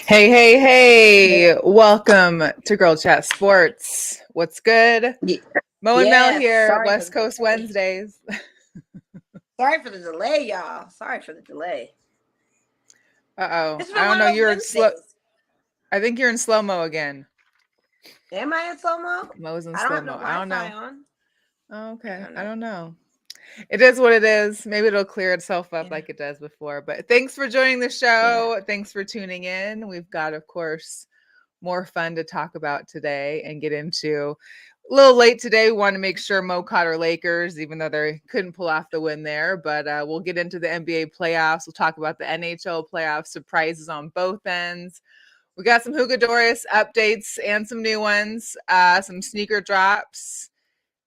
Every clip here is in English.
Hey, hey, hey. Welcome to Girl Chat Sports. What's good? Ye- Mo and Mel Yes, here, sorry for West the Coast delay. Wednesdays. Sorry for the delay, y'all. Sorry for the delay. Uh-oh. It's I been don't one know. of those You're in slow. Wednesdays. I think you're in slow-mo again. Am I in slow mo? Mo's in I don't have slow-mo. no I don't Wi-Fi know. on. Oh, I okay. don't I know. don't know. It is what it is. Maybe it'll clear itself up Yeah, like it does before. But thanks for joining the yeah, show. Thanks for tuning in. We've got, of course, more fun to talk about today and get into. A little late today. We want to make sure Mo caught her Lakers, even though they couldn't pull off the win there. But we'll get into the NBA playoffs. We'll talk about the NHL playoff surprises on both ends. We got some Hugo Doris updates and some new ones, some sneaker drops,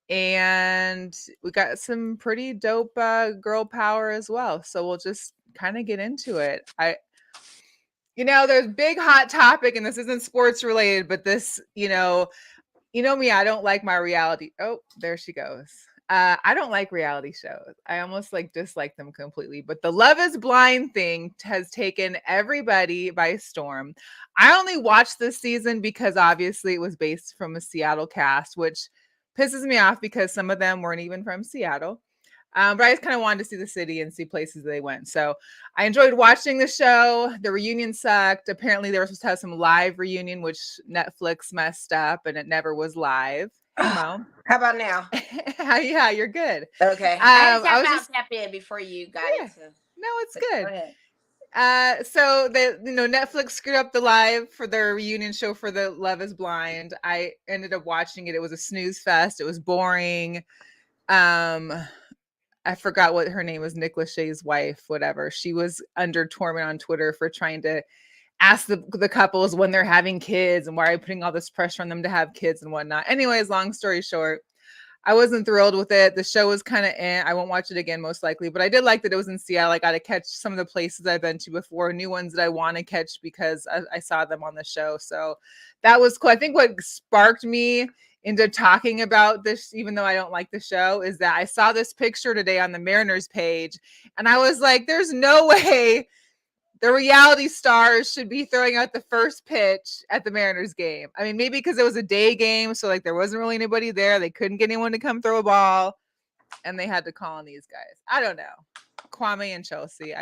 and we got some pretty dope girl power as well. So we'll just kind of get into it. There's big hot topic, and this isn't sports related, but this, you know me, I don't like my reality. Oh, there she goes. I don't like reality shows. I almost like dislike them completely. But the Love is Blind thing has taken everybody by storm. I only watched this season because obviously it was based from a Seattle cast, which pisses me off because some of them weren't even from Seattle. But I just kind of wanted to see the city and see places they went. So I enjoyed watching the show. The reunion sucked. Apparently, they were supposed to have some live reunion, which Netflix messed up, and it never was live. Hey, Mo. How about now? Yeah, you're good. Okay. I had to I was just, tap in before you got yeah, into. no, it's But go good. ahead. So Netflix screwed up the live for their reunion show for the Love is Blind. I ended up watching it. It was a snooze fest. It was boring. Um, I forgot what her name was, Nick Lachey's wife, whatever. She was under torment on Twitter for trying to ask the couples when they're having kids and why are you putting all this pressure on them to have kids and whatnot. Anyways, long story short, I wasn't thrilled with it. The show was kind of I won't watch it again most likely, but I did like that it was in Seattle. I got to catch some of the places I've been to before, new ones that I want to catch because I saw them on the show. So that was cool. I think what sparked me into talking about this, even though I don't like the show, is that I saw this picture today on the Mariners page and I was like, there's no way the reality stars should be throwing out the first pitch at the Mariners game. I mean, maybe because it was a day game, so like there wasn't really anybody there. They couldn't get anyone to come throw a ball, and they had to call on these guys. I don't know. Kwame and Chelsea.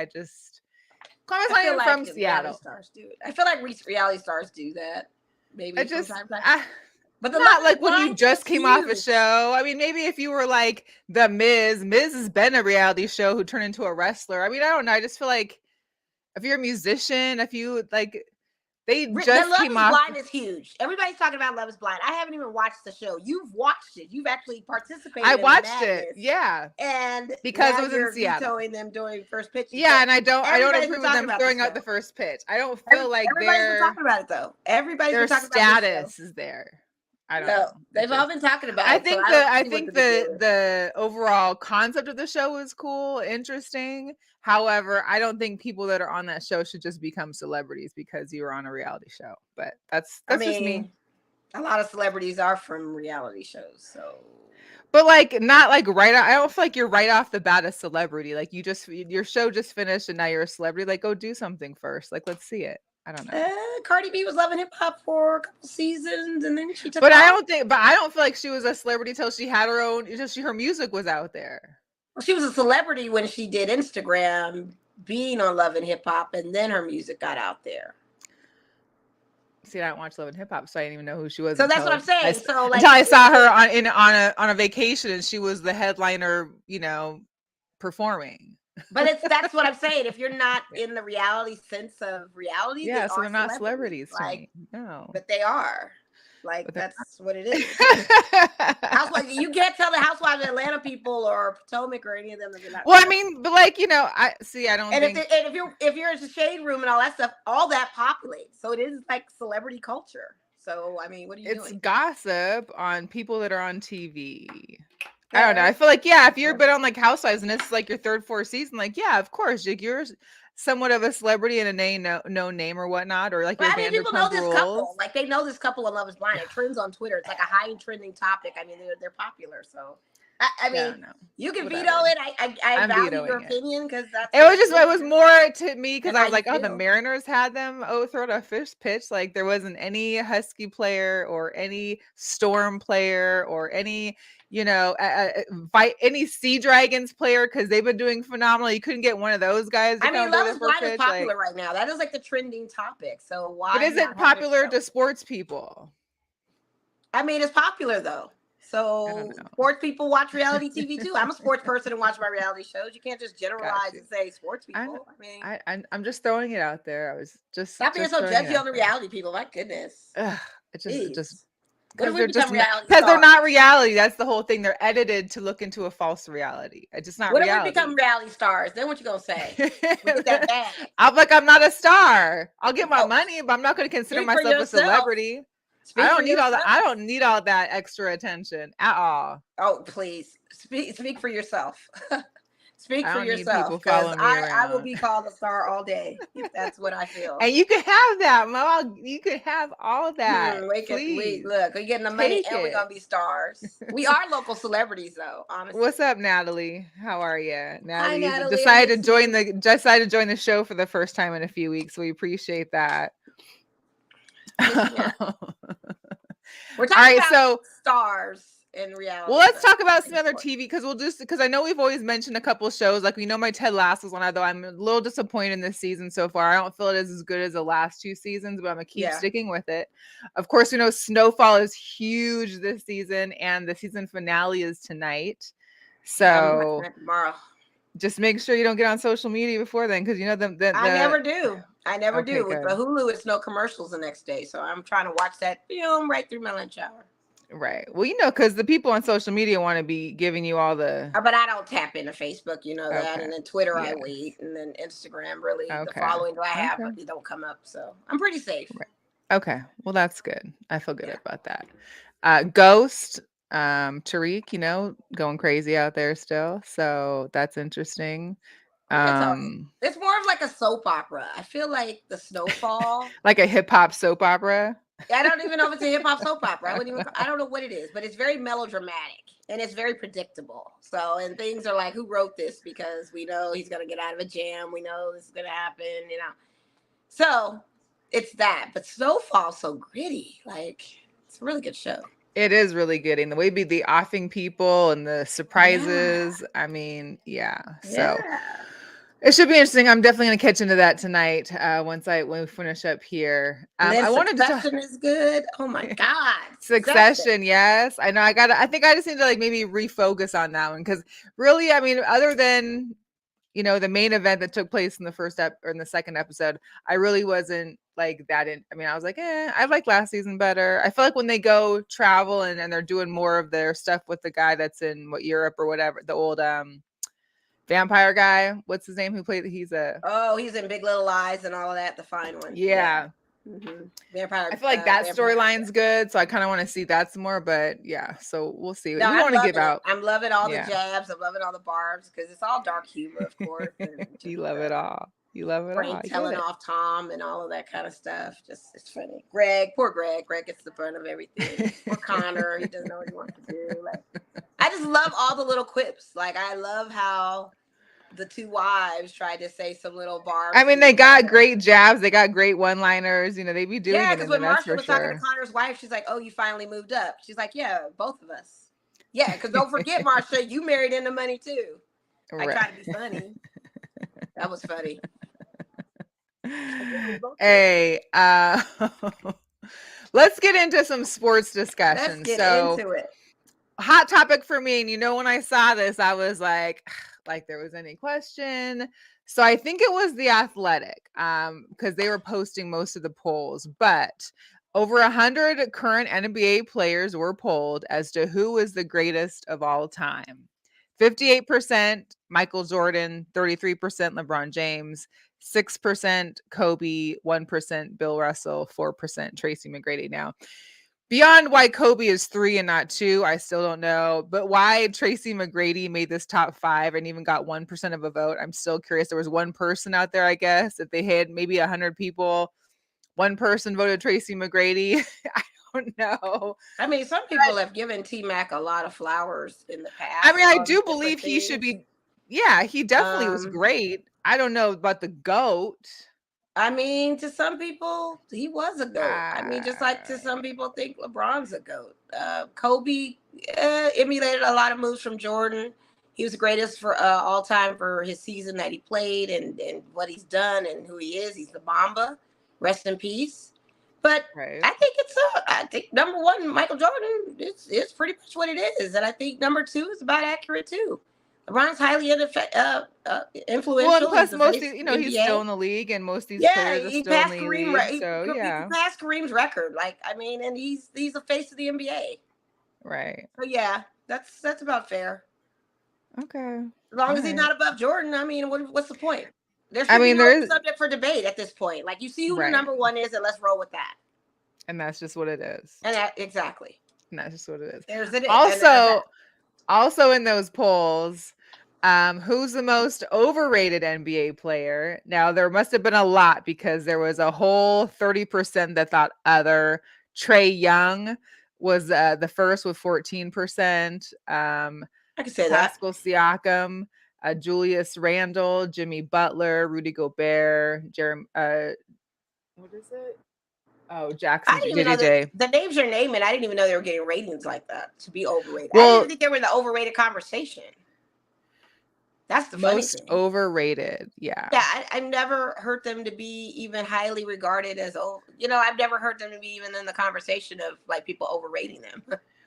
Kwame's I not feel even like from the reality Seattle. stars do it. I feel like reality stars do that. I Maybe from just time to time. I, But the Love not is like when you Blind just is came off a huge. show. I mean, maybe if you were like the Miz. Miz has been a reality show who turned into a wrestler. I mean, I don't know. I just feel like if you're a musician, if you like they The just Love came is off. Blind is huge. Everybody's talking about Love is Blind. I haven't even watched the show. You've watched it. You've actually I participated in the watched it. madness, Yeah, and because now it was in you're Seattle. vetoing them doing first pitches. Yeah, So and I don't everybody's been approve of talking them about the throwing out show. the first pitch. I don't feel like Everybody's been talking about it though. Everybody's their been talking about this show. status is there. I don't Well, know. It they've all just been talking about I it, so think I the don't I see what think the big deal the is. the overall concept of the show is cool, interesting. However, I don't think people that are on that show should just become celebrities because you were on a reality show. But that's I that's just me. mean, a lot of celebrities are from reality shows, so But like not like right I don't feel like you're right off the bat a celebrity. Like your show just finished and now you're a celebrity. Like go do something first. Like let's see it. I don't know. Cardi B was loving hip hop for a couple seasons, and then she took But off. I don't feel like she was a celebrity till she had her own until her music was out there. Well, she was a celebrity when she did Instagram, being on Love and Hip Hop, and then her music got out there. See, I don't watch Love and Hip Hop, so I didn't even know who she was So that's what I'm saying. So until like, I saw her on a vacation and she was the headliner, performing. but that's what I'm saying. If you're not in the reality sense of reality, they Yeah, so are they're not celebrities. celebrities to Like, me. No. but they are. Like But that's what it is. they're Housewives, you can't tell the Housewives of Atlanta people or Potomac or any of them that they're not well, I celebrities. mean, but like, I see I don't And think if you're in the shade room and all that stuff, all that populates. So it is like celebrity culture. So I mean, what are you it's doing? gossip on people that are on TV. I don't know. I Okay. feel like yeah, if you've been on like Housewives and it's like your third, fourth season, like yeah, of course, like you're somewhat of a celebrity and a name, no name or whatnot, or like But your I mean, people know Vanderpump this Rules. couple. Like they know this couple on Love Is Blind. It trends on Twitter. It's like a high trending topic. I mean, they're popular. So I Yeah, mean, no. you can veto Whatever. it. I I'm value your vetoing it. opinion because that's It your was just, it was opinion more to me because and I how was you like, oh, the feel. Mariners had them throw a fish pitch. Like there wasn't any Husky player or any Storm player or any, fight any Sea Dragons player because they've been doing phenomenal. You couldn't get one of those guys to I mean, come throw Love the is first Blind is pitch. Like popular right now. That is like the trending topic. So it why isn't not have it popular show? to sports people. I mean, it's popular though. I don't So know. sports people watch reality TV too. I'm a sports person and watch my reality shows. You can't just Got generalize you. and say sports I know. people. I mean, I'm just throwing it out there. I was stop being just so throwing it judgy out on the there. reality people. My goodness. Ugh, it just Jeez. When because do we they're just become reality because they're stars? not reality. That's the whole thing. They're edited to look into a false reality. It's just not When do we become reality. reality stars? Then what you gonna say? We get that bag. I'm like, I'm not a star. I'll get my Oh, money, but I'm not going to consider speak for myself a yourself. celebrity. I Speak for don't need all that. yourself. I don't need all that extra attention at all. Oh, please speak for yourself. Speak I for don't need yourself, people because following me I will around. be called a star all day if that's what I feel. And you can have that, Mo. You can have all that. Please Look, we're getting the money take and we're gonna it. be stars. We are local celebrities, though. Honestly. What's up, Natalie? How are you? Hi, Natalie Natalie. I miss you. decided to join the show for the first time in a few weeks. We appreciate that. We're All talking right, about so stars in reality. well, let's so talk about I some think other it's TV because I know we've always mentioned a couple shows. Like we know my Ted Lasso's one, although I'm a little disappointed in this season so far. I don't feel it is as good as the last two seasons, but I'm gonna keep Yeah. sticking with it. Of course, we know Snowfall is huge this season, and the season finale is tonight. So tomorrow. just make sure you don't get on social media before then, because you know I never do. I never Okay, do. With good. the Hulu, it's no commercials the next day, so I'm trying to watch that film right through my lunch hour. Right. Well, because the people on social media want to be giving you all the. But I don't tap into Facebook, you know that, Okay. and then Twitter I Yeah. wait, and then Instagram really the Okay. following I have, Okay. but they don't come up, so I'm pretty safe. Right. Okay. Well, that's good. I feel good Yeah. about that. Ghost, Tariq, going crazy out there still. So that's interesting. It's more of like a soap opera. I feel like the Snowfall. Like a hip hop soap opera. I don't even know if it's a hip hop soap opera. I don't know what it is, but it's very melodramatic and it's very predictable. So, and things are like, who wrote this? Because we know he's gonna get out of a jam. We know this is gonna happen. So it's that. But Snowfall's so gritty. Like it's a really good show. It is really good. And the way the offing people and the surprises. Yeah. I mean, yeah. So it should be interesting. I'm definitely going to catch into that tonight when we finish up here. I wanted Succession is good. Oh my God. Succession, yes. I know. I think I just need to maybe refocus on that one because really, I mean, other than the main event that took place in the first or in the second episode, I really wasn't like that. I mean, I was like, I like last season better. I feel like when they go travel and they're doing more of their stuff with the guy that's in Europe or whatever, the old vampire guy, what's his name? Who played? He's in Big Little Lies and all of that. The fine one. Yeah. Mm-hmm. Vampire. I feel like that storyline's good, so I kind of want to see that some more. But yeah, so we'll see. No, we want to give out. I'm loving all the jabs. I'm loving all the barbs because it's all dark humor, of course. You love it all. You love it all. Telling off Tom and all of that kind of stuff. It's funny. Poor Greg. Greg gets the brunt of everything. Poor Connor. He doesn't know what he wants to do. I just love all the little quips. I love how the two wives tried to say some little barbs. I mean, they got great jabs. They got great one-liners. They be doing it. Yeah, because when Marsha was talking to Connor's wife, she's like, "Oh, you finally moved up." She's like, "Yeah, both of us." Yeah, because don't forget, Marsha, you married into money too. Right. I tried to be funny. That was funny. Hey, let's get into some sports discussion. Let's get into it. Hot topic for me, and when I saw this, I was like there was any question. So I think it was The Athletic, because they were posting most of the polls, but over 100 current NBA players were polled as to who is the greatest of all time. 58% Michael Jordan, 33% LeBron James, 6% Kobe, 1% Bill Russell, 4% Tracy McGrady. Now, beyond why Kobe is 3 and not 2, I still don't know. But why Tracy McGrady made this top 5 and even got 1% of a vote, I'm still curious. There was one person out there, I guess. If they had maybe 100 people, one person voted Tracy McGrady. I don't know. I mean, some people have given T-Mac a lot of flowers in the I past mean, I on do different believe he should things. be. Yeah, he definitely was Um, great. I don't know about the GOAT. I mean, to some people, he was a GOAT. I mean, just like to Uh, some people think LeBron's a GOAT. Kobe emulated a lot of moves from Jordan. He was the greatest for all time for his season that he played and what he's done and who he is. He's the Mamba. Rest in peace. But right. I think number one, Michael Jordan, it's pretty much what it is. And I think number two is about accurate too. LeBron's highly Well, and influential. He's plus the most face of, of the he's still NBA. in the league, and most of these Yeah, players are he still in passed the Kareem. league. He, So he yeah, passed Kareem's record. Like I mean, and he's the face of the NBA. right. So yeah, that's about fair. Okay. As long All as he's right. not above Jordan, I mean, what's the point? There I should be mean, no there is subject for debate at this point. Like you see who the right, number one is, and let's roll with that. and that's just what it is. And that exactly. And that's just what it is. There's it. And there's that. Also in those polls, who's the most overrated NBA player? Now there must have been a lot because there was a whole 30% that thought other. Trae Young was the first with 14%. I can say that. Pascal Siakam, Julius Randle, Jimmy Butler, Rudy Gobert, Jeremy. What is it? Oh, I Jackson, didn't even know that JJJ. the names you're naming. I didn't even know they were getting ratings like that to be overrated. I didn't Well, even think they were in the overrated conversation. That's the funny most thing. overrated. Yeah. Yeah, I've never heard them to be even highly regarded as I've never heard them to be even in the conversation of like people overrating them.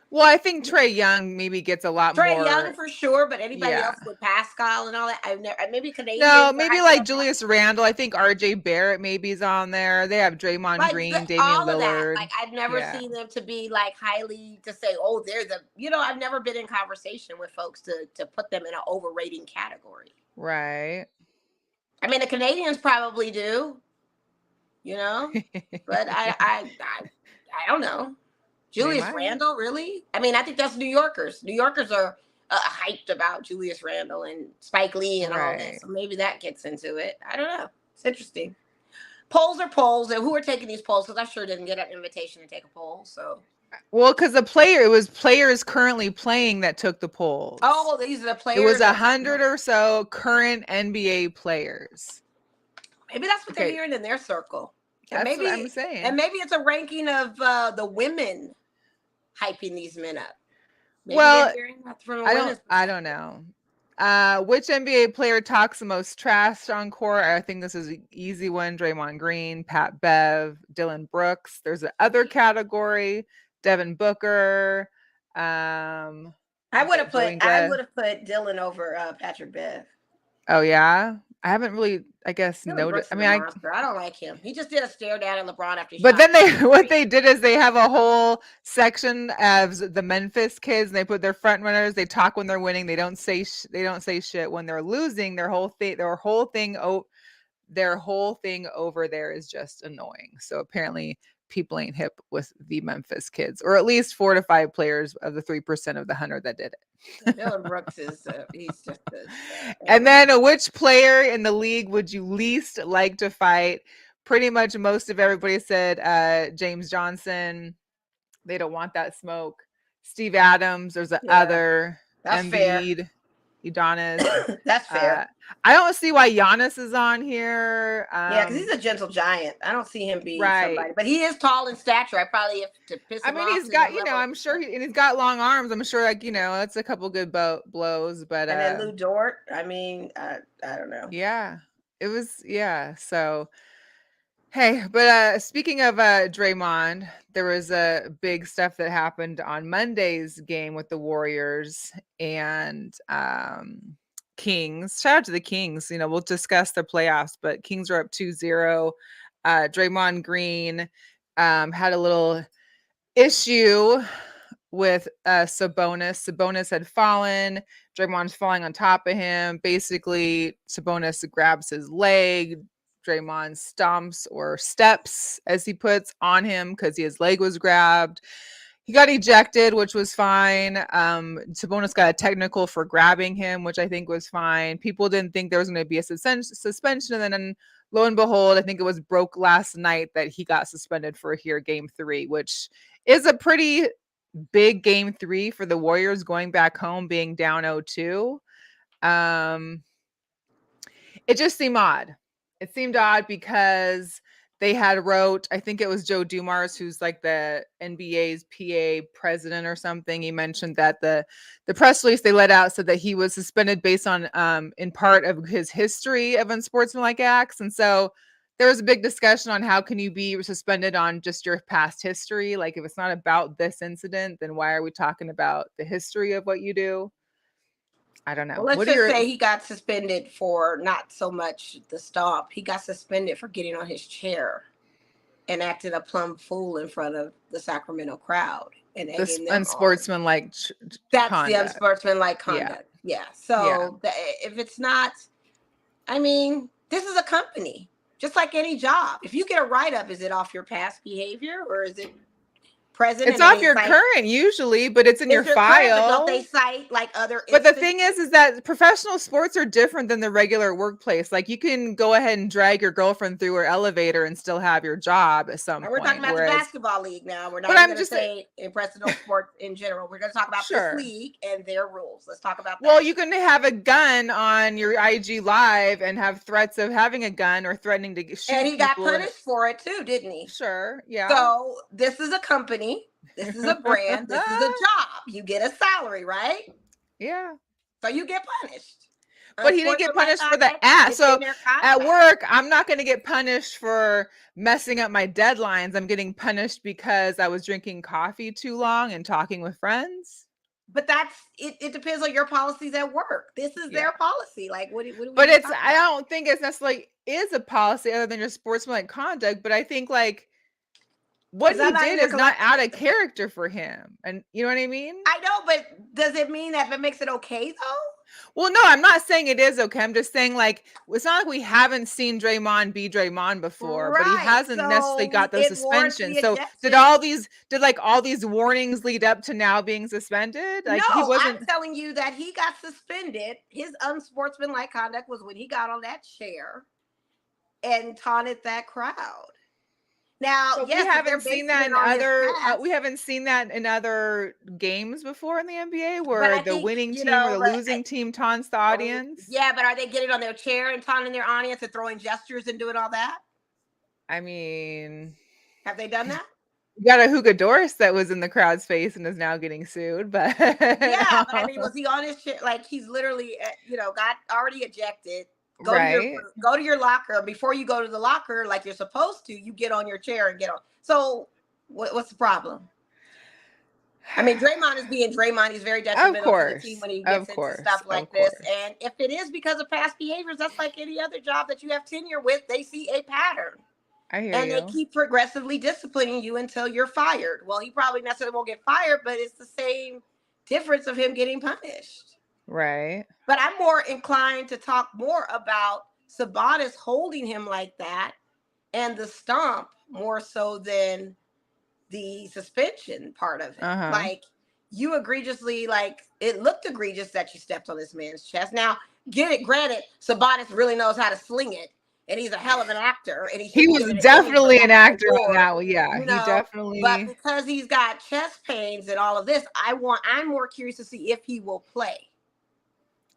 Well, I think Trae Young maybe gets a lot Trae more. Young for sure, but anybody Yeah. else with Pascal and all that, I've never. Maybe Canadians. No, are maybe hyping like up Julius Randle. I think RJ Barrett maybe is on there. They have Draymond like Green, Damian all of that. Lillard. Like I've never Yeah. seen them to be like highly to say, oh, they're the. I've never been in conversation with folks to put them in an overrating category. Right. I mean, the Canadians probably do, but I don't know. Julius might. Randle, really? I mean, I think that's New Yorkers. New Yorkers are hyped about Julius Randle and Spike Lee and all that. Right. So maybe that gets into it. I don't know. It's interesting. Polls are polls, and who are taking these polls? Because I sure didn't get an invitation to take a poll. So, Well, because it was players currently playing that took the polls. oh, these are the players. It was 100 or so current NBA players. Maybe that's what they're hearing in their circle. And That's maybe, what I'm saying. And maybe it's a ranking of the women hyping these men up. Maybe well, I don't know. Which NBA player talks the most trash on court? I think this is an easy one. Draymond Green, Pat Bev, Dylan Brooks. There's another category. Devin Booker. I would have put Dylan over Patrick Bev. Oh yeah, I haven't really, I guess, noticed. I mean, I don't like him. He just did a stare down at LeBron after. But then what they did is they have a whole section of the Memphis kids, and they put their front runners. They talk when they're winning. They don't say shit when they're losing. Their whole thing over there is just annoying. So apparently, people ain't hip with the Memphis kids, or at least 4 to 5 players of the 3% of the 100 that did it. Dylan Brooks is he's just and then which player in the league would you least like to fight? Pretty much most of everybody said James Johnson. They don't want that smoke. Steve Adams. There's other. That's Embiid, fair. Udonis. That's fair. I don't see why Giannis is on here. Yeah, because he's a gentle giant. I don't see him being somebody, but he is tall in stature. I probably have to piss him off. He's got, I'm sure he's got long arms. I'm sure, that's a couple good blows. But and then Lou Dort. I mean, I don't know. Yeah, it was. Yeah, so. Hey, but speaking of Draymond, there was a big stuff that happened on Monday's game with the Warriors and Kings. Shout out to the Kings. We'll discuss the playoffs, but Kings are up 2-0. Draymond Green had a little issue with Sabonis. Sabonis had fallen. Draymond's falling on top of him. Basically, Sabonis grabs his leg. Draymond stomps or steps, as he puts, on him because his leg was grabbed. He got ejected, which was fine. Sabonis got a technical for grabbing him, which I think was fine. People didn't think there was going to be a suspension. And then lo and behold, I think it was broke last night that he got suspended for here game 3, which is a pretty big game 3 for the Warriors going back home being down 0-2. It just seemed odd. It seemed odd because they had wrote, I think it was Joe Dumars, who's like the NBA's PA president or something. He mentioned that the press release they let out said that he was suspended based on in part of his history of unsportsmanlike acts. And so there was a big discussion on how can you be suspended on just your past history? Like if it's not about this incident, then why are we talking about the history of what you do? I don't know. Well, let's just say he got suspended for not so much the stomp. He got suspended for getting on his chair and acting a plumb fool in front of the Sacramento crowd and this unsportsmanlike that's conduct. The unsportsmanlike conduct. Yeah. So if it's not, I mean, this is a company, just like any job. If you get a write-up, is it off your past behavior or is it present? It's off your current usually, but it's in your file. Don't they cite like other But the thing is that professional sports are different than the regular workplace. Like you can go ahead and drag your girlfriend through her elevator and still have your job at some point. We're talking about the basketball league now. We're not going to say in professional sports in general. We're going to talk about this league and their rules. Let's talk about that. Well, you can have a gun on your IG live and have threats of having a gun or threatening to shoot. And he got punished for it too, didn't he? Sure. Yeah. So this is a company. This is a brand. This is a job. You get a salary, right? Yeah. So you get punished. But he didn't get punished for the ass. So at work, I'm not going to get punished for messing up my deadlines. I'm getting punished because I was drinking coffee too long and talking with friends. But that's it. It depends on your policies at work. This is their policy. Like what? But it's. I don't think it's necessarily is a policy other than your sportsmanlike conduct. But I think like. What he did is not out of character for him. And you know what I mean? I know, but does it mean that it makes it okay though? Well, no, I'm not saying it is okay. I'm just saying like it's not like we haven't seen Draymond be Draymond before, but he hasn't necessarily got those suspensions. So did all these warnings lead up to now being suspended? Like no, he wasn't I'm telling you that he got suspended. His unsportsmanlike conduct was when he got on that chair and taunted that crowd. Now, so yes, we haven't seen that in other. We haven't seen that in other games before in the NBA, where the winning team or the losing team taunts the audience. Yeah, but are they getting on their chair and taunting their audience and throwing gestures and doing all that? I mean, have they done that? We got a Hugo Doris that was in the crowd's face and is now getting sued. But yeah, but I mean, was he on his shit? Like he's literally, got already ejected. Go to your locker. Before you go to the locker, like you're supposed to, you get on your chair and get on. So what's the problem? I mean, Draymond is being Draymond. He's very detrimental to the team when he gets into stuff like this. And if it is because of past behaviors, that's like any other job that you have tenure with. They see a pattern. I hear and you. They keep progressively disciplining you until you're fired. Well, he probably necessarily won't get fired, but it's the same difference of him getting punished. Right. But I'm more inclined to talk more about Sabonis holding him like that and the stomp more so than the suspension part of it. Like you egregiously, like it looked egregious that you stepped on this man's chest. Now, granted, Sabonis really knows how to sling it. And he's a hell of an actor. And he was definitely an actor on that one. Yeah, he definitely. But because he's got chest pains and all of this, I'm more curious to see if he will play.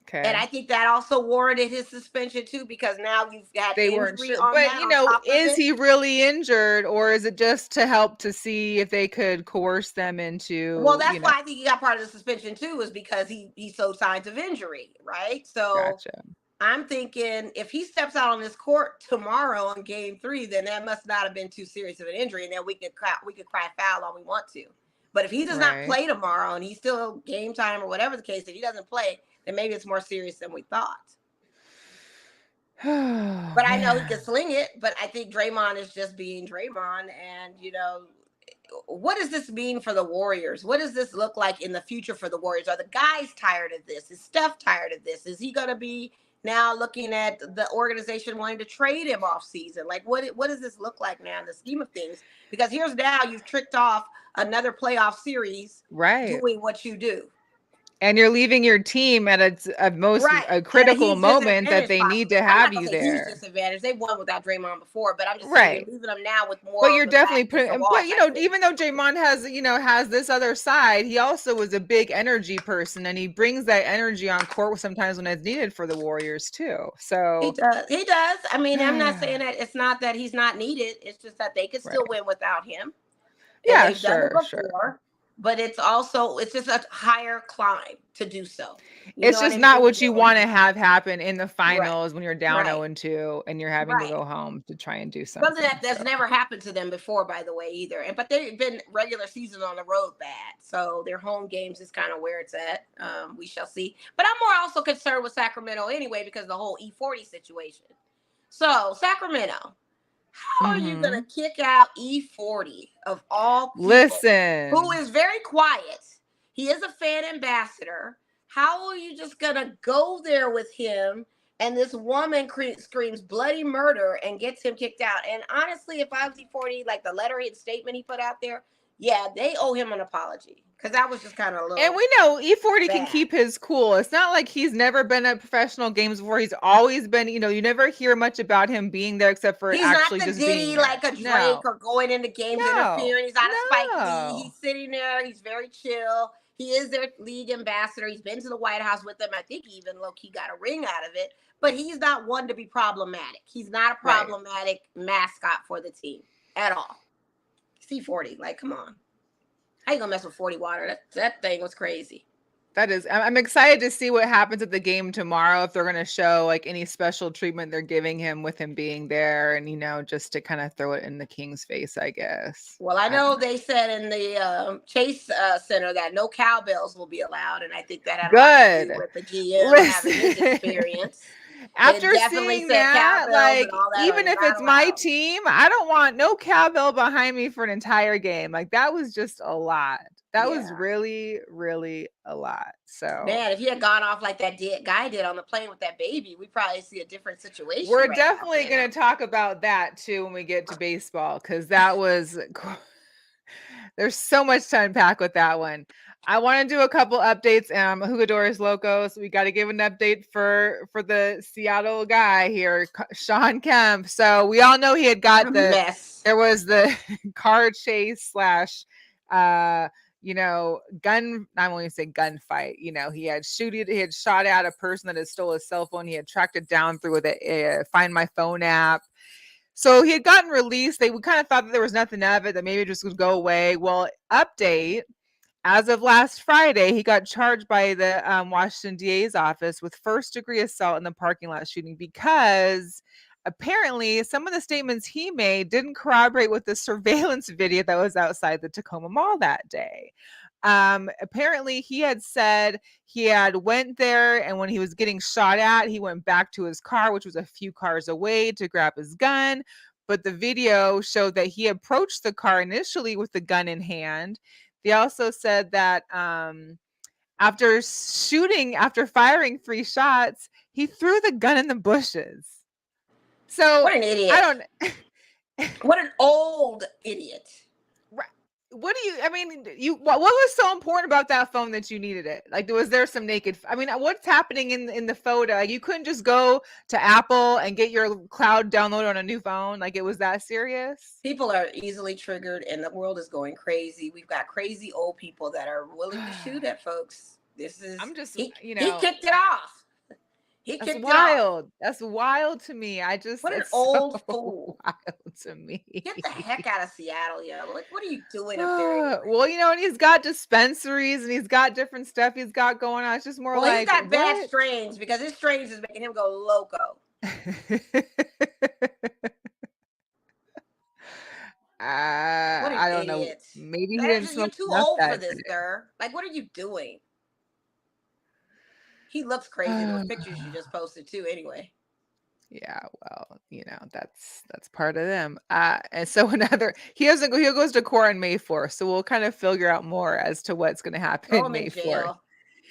Okay. And I think that also warranted his suspension too, because now you've got they weren't sure. But is he really injured, or is it just to help to see if they could coerce them into? Well, that's why I think he got part of the suspension too, is because he showed signs of injury, right? So gotcha. I'm thinking if he steps out on this court tomorrow on game 3, then that must not have been too serious of an injury, and then we could cry foul all we want to. But if he does not play tomorrow and he's still game time or whatever the case, if he doesn't play, then maybe it's more serious than we thought. But I know he can sling it, but I think Draymond is just being Draymond. And, what does this mean for the Warriors? What does this look like in the future for the Warriors? Are the guys tired of this? Is Steph tired of this? Is he going to be now looking at the organization wanting to trade him off season? Like, what does this look like now in the scheme of things? Because here's now you've tricked off another playoff series doing what you do. And you're leaving your team at a most Right. a At a critical huge moment that disadvantage, they need possibly. to I'm have not gonna you say huge there. disadvantage. They won without Draymond before, but I'm just saying you're Right. leaving them now with But more you're of the definitely back against the putting, wall but type thing. even though Draymond has this other side, he also was a big energy person, and he brings that energy on court sometimes when it's needed for the Warriors too. He So does. He does. I mean, I'm not saying that it's not that he's not needed. It's just that they could still right. win without him, and Yeah, they've done it sure. before. But it's just a higher climb to do so. You It's know what just I not mean? what you want to have happen in the Right. finals when you're down Right. 0-2 and you're having to Right. go home to try and do Something something. that's So never happened to them before, by the way, either. And but they've been regular season on the road bad, so their home games is kind of where it's at. We shall see. But I'm more also concerned with Sacramento anyway because of the whole E40 situation. So Sacramento, how are you gonna mhm. kick out E40 of all people, who Listen. is very quiet? He is a fan ambassador. How are you just gonna go there with him? And this woman screams bloody murder and gets him kicked out. And honestly, if I was E40, like the letter and statement he put out there, yeah, they owe him an apology because that was just kind of a And little we know E40 can bad. keep his cool. It's not like he's never been at professional games before. He's always been, you never hear much about him being there except for He's not actually the just being Diddy there. like a Drake No, or going into games no, interfering. He's not a Spike Lee. no. He's sitting there. He's very chill. He is their league ambassador. He's been to the White House with them. I think he even low key got a ring out of it. But he's not one to be problematic. He's not a Right. problematic mascot for the team at all. C40, like, come on. How you gonna mess with 40 water? That thing was crazy. That is, I'm excited to see what happens at the game tomorrow. If they're going to show like any special treatment they're giving him with him being there, and just to kind of throw it in the King's face, I guess. Well, I I don't know know. they said in the Chase Center that no cowbells will be allowed, and I think that had a lot to do Good. with the GM having his Listen. experience. It After definitely seeing said that, cowbells and like, all that are even if not it's my allowed. team, I don't want no cowbell behind me for an entire game. Like, that was just a lot. That was Yeah, really, really a lot. So man, if he had gone off like that guy did on the plane with that baby, we probably see a different situation we're right now definitely playing going out. to talk about that too when we get to baseball, because that was there's so much to unpack with that one. I want to do a couple updates. Jugadores Locos. We got to give an update for the Seattle guy here, Sean Kemp. So we all know he had What got a mess. there was the car chase slash gun. I won't even say gunfight. He had shot at a person that had stole his cell phone. He had tracked it down through the Find My Phone app. So he had gotten released. We kind of thought that there was nothing of it, that maybe it just would go away. Well, update. As of last Friday, he got charged by the Washington DA's office with first-degree assault in the parking lot shooting because apparently some of the statements he made didn't corroborate with the surveillance video that was outside the Tacoma Mall that day. Apparently he had said he had went there, and when he was getting shot at, he went back to his car, which was a few cars away, to grab his gun. But the video showed that he approached the car initially with the gun in hand. They also said that after firing 3 shots, he threw the gun in the bushes. So What an idiot. I don't. What an old idiot. What do what was so important about that phone that you needed it? Like, was there some naked? What's happening in the photo? Like, you couldn't just go to Apple and get your cloud downloaded on a new phone. Like, it was that serious? People are easily triggered, and the world is going crazy. We've got crazy old people that are willing to shoot at folks. I'm just, he kicked it off. He that's kicked wild. it off. That's wild to me. What an It's old so fool. wild to me. Get the heck out of Seattle, yo. Like, what are you doing up there anyway? Well, and he's got dispensaries and he's got different stuff he's got going on. It's just more Well, he's like, got bad what? strains because his strains is making him go loco. What an I don't know. idiot. Maybe he didn't You're smoke too enough old for that this, day. sir. Like, what are you doing? He looks crazy in those pictures you just posted too, anyway. Yeah, well, that's part of them. And so he goes to court on May 4th. So we'll kind of figure out more as to what's going to happen Throw in him May in 4th. jail.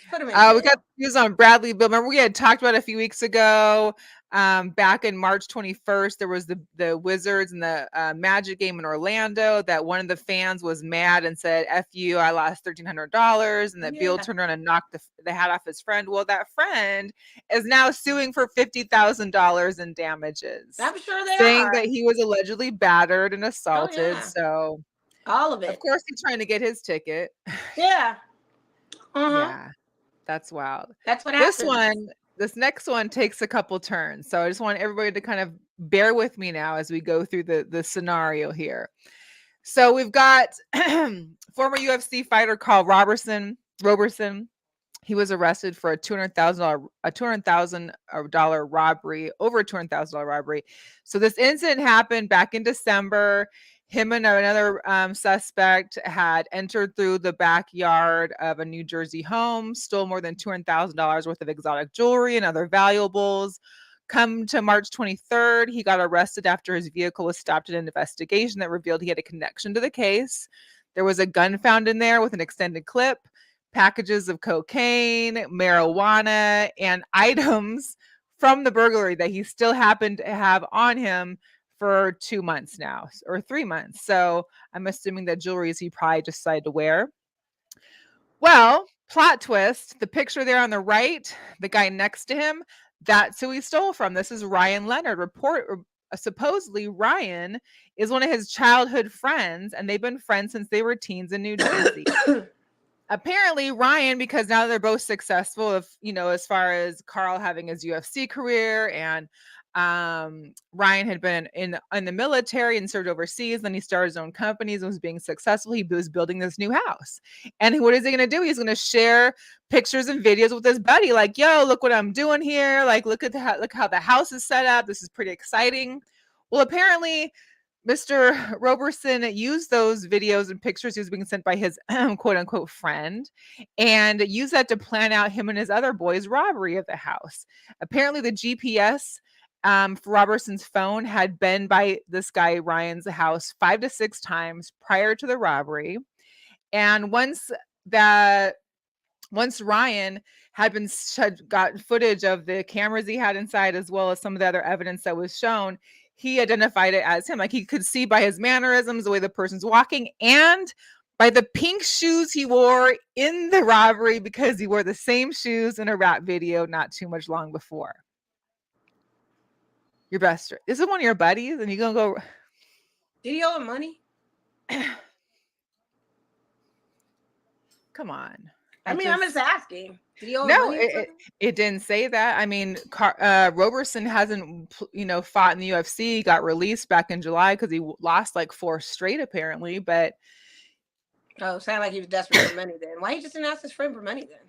Put him in jail. We got news on Bradley Beal. Remember we had talked about a few weeks ago Back in March 21st, there was the Wizards and the Magic game in Orlando that one of the fans was mad and said, "F you, I lost $1,300," and that Beal turned around and knocked the hat off his friend. Well, that friend is now suing for $50,000 in damages. I'm sure they saying are. that he was allegedly battered and Oh, assaulted. yeah. So, All of of it. course, he's trying to get his ticket. Yeah. Yeah, that's wild. That's what This happens. this next one takes a couple turns. So I just want everybody to kind of bear with me now as we go through the scenario here. So we've got former UFC fighter Carl Roberson. He was arrested for a $200,000 robbery, over a $200,000 robbery. So this incident happened back in December. Him and another suspect had entered through the backyard of a New Jersey home, stole more than $200,000 worth of exotic jewelry and other valuables. Come to March 23rd, he got arrested after his vehicle was stopped in an investigation that revealed he had a connection to the case. There was a gun found in there with an extended clip, packages of cocaine, marijuana, and items from the burglary that he still happened to have on him for 2 months now, or 3 months. So I'm assuming that jewelry is he probably just decided to wear. Well, plot twist, the picture there on the right, the guy next to him, that's who he stole from. This is Ryan Leonard. Supposedly Ryan is one of his childhood friends, and they've been friends since they were teens in New Jersey. Apparently Ryan, because now they're both successful, as far as Carl having his UFC career, and Ryan had been in the military and served overseas. Then he started his own companies and was being successful. He was building this new house. And what is he going to do? He's going to share pictures and videos with his buddy, like, yo, look what I'm doing here. Like, look how the house is set up. This is pretty exciting. Well, apparently Mr. Roberson used those videos and pictures he was being sent by his quote unquote friend and used that to plan out him and his other boys' robbery of the house. Apparently, the GPS for Roberson's phone had been by this guy Ryan's house 5 to 6 times prior to the robbery. And once Ryan had got footage of the cameras he had inside, as well as some of the other evidence that was shown, he identified it as him. Like, he could see by his mannerisms, the way the person's walking, and by the pink shoes he wore in the robbery, because he wore the same shoes in a rap video not too much long before. Your best. This is one of your buddies, and you're gonna go. Did he owe him money? Come on. I'm just asking. Did he owe him No, money? it didn't say that. I mean, Roberson hasn't, fought in the UFC. He got released back in July because he lost like 4 straight, apparently. But sounded like he was desperate for money then. Why he just didn't ask his friend for money then?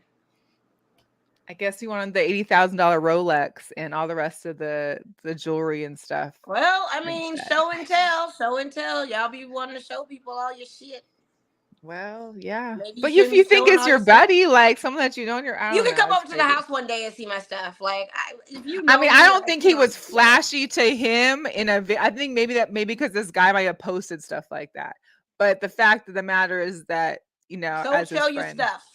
I guess he wanted the $80,000 Rolex and all the rest of the jewelry and stuff. Well, I mean, show and tell. Y'all be wanting to show people all your shit. Well, yeah. Maybe but if you think it's your buddy, like someone that you know, you can come over to the house one day and see my stuff. Like, I don't think he was flashy to him I think maybe because this guy might have posted stuff like that. But the fact of the matter is that, so show your stuff.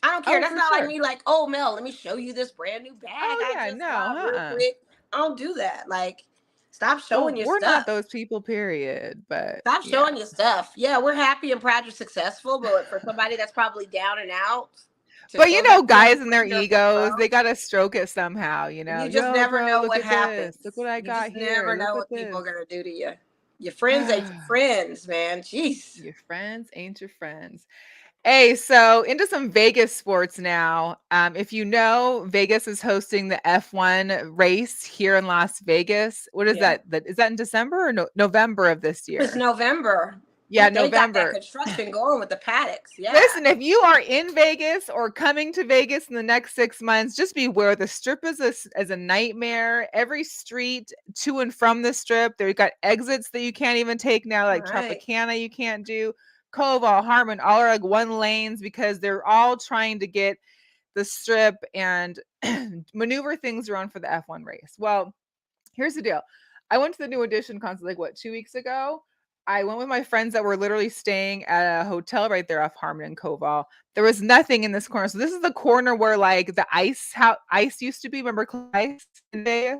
I don't care. That's not like me, like, oh, Mel, let me show you this brand new bag. I just got real quick. I don't do that. Like, stop showing your stuff. We're not those people, period. But stop showing your stuff. Yeah, we're happy and proud you're successful, but for somebody that's probably down and out. But guys and their egos, they gotta stroke it somehow. You just never know what happens. Look what I got here. You never know what people are gonna do to you. Your friends ain't your friends, man. Jeez. Your friends ain't your friends. Hey, so into some Vegas sports now. If you know, Vegas is hosting the F1 race here in Las Vegas. What is that? Is that in December or November of this year? It's November. Yeah, November. Got that construction going with the paddocks. Yeah. Listen, if you are in Vegas or coming to Vegas in the next 6 months, just beware. The strip is a nightmare. Every street to and from the strip, they've got exits that you can't even take now, like Tropicana you can't do. Koval, Harmon, all are like one lanes because they're all trying to get the strip and maneuver things around for the F1 race. Well, here's the deal. I went to the New Edition concert 2 weeks ago. I went with my friends that were literally staying at a hotel right there off Harmon and Koval. There was nothing in this corner. So this is the corner where like the ice used to be. Remember ice?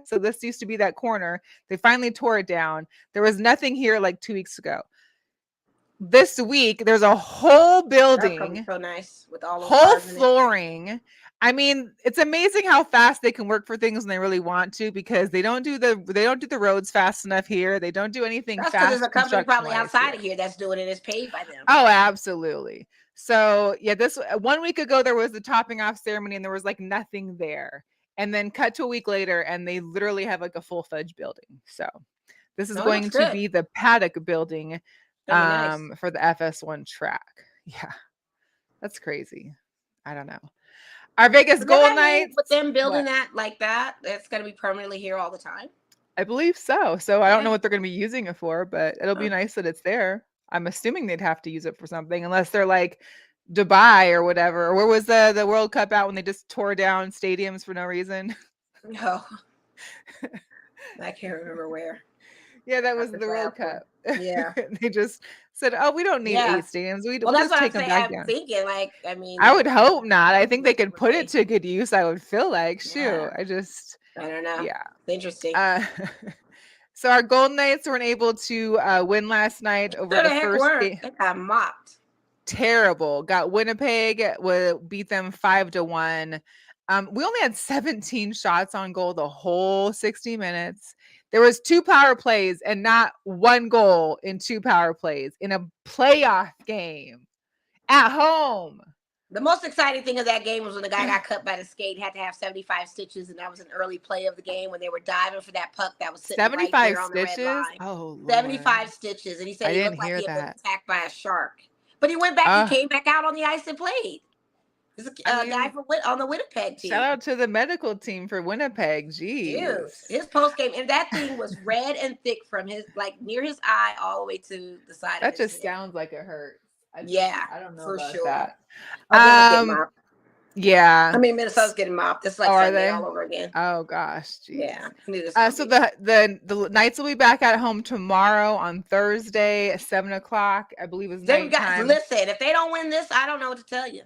So this used to be that corner. They finally tore it down. There was nothing here like 2 weeks ago. This week, there's a whole building, so nice with all those whole flooring. I mean, it's amazing how fast they can work for things when they really want to, because they don't do the roads fast enough here. They don't do anything that's fast. There's a company probably outside here. of here that's doing it. It's paid by them. Oh, absolutely. So yeah, this 1 week ago there was the topping off ceremony and there was like nothing there. And then cut to a week later and they literally have like a full-fledged building. So this is going to be the paddock building nice. For the FS1 track. Yeah. That's crazy. I don't know. Our Vegas Gold Knights, with them building that like that, it's going to be permanently here all the time. I believe so. So I don't know what they're going to be using it for, but it'll be nice that it's there. I'm assuming they'd have to use it for something, unless they're like Dubai or whatever. Or where was the World Cup out when they just tore down stadiums for no reason? No, I can't remember where. Yeah, that was the World Cup. Yeah, they just said, "Oh, we don't need 8 stadiums. We'll that's just what take them back down." I'm thinking. Like, I mean, I would hope not. I think they could put it to good use. I would feel like, shoot, I don't know. Yeah, interesting. So our Golden Knights weren't able to win last night over the first game. They got mopped. Terrible. Got Winnipeg. Beat them 5-1. We only had 17 shots on goal the whole 60 minutes. There was 2 power plays and not 1 goal in 2 power plays in a playoff game at home. The most exciting thing of that game was when the guy got cut by the skate, had to have 75 stitches, and that was an early play of the game when they were diving for that puck that was sitting 75 right there on the red line. Oh, Lord. 75 stitches, and he said he looked like he had been attacked by a shark. But he went back, he came back out on the ice and played. There's a guy on the Winnipeg team. Shout out to the medical team for Winnipeg. Jeez. Dude, his post game, and that thing was red and thick from his, like, near his eye all the way to the side that of his just sounds like it hurts. I don't know for about sure. That. Yeah. I mean, Minnesota's getting mopped. It's like Sunday all over again. Oh gosh. Geez. Yeah. So the Knights will be back at home tomorrow on Thursday at 7:00. I believe is nighttime. Listen, if they don't win this, I don't know what to tell you.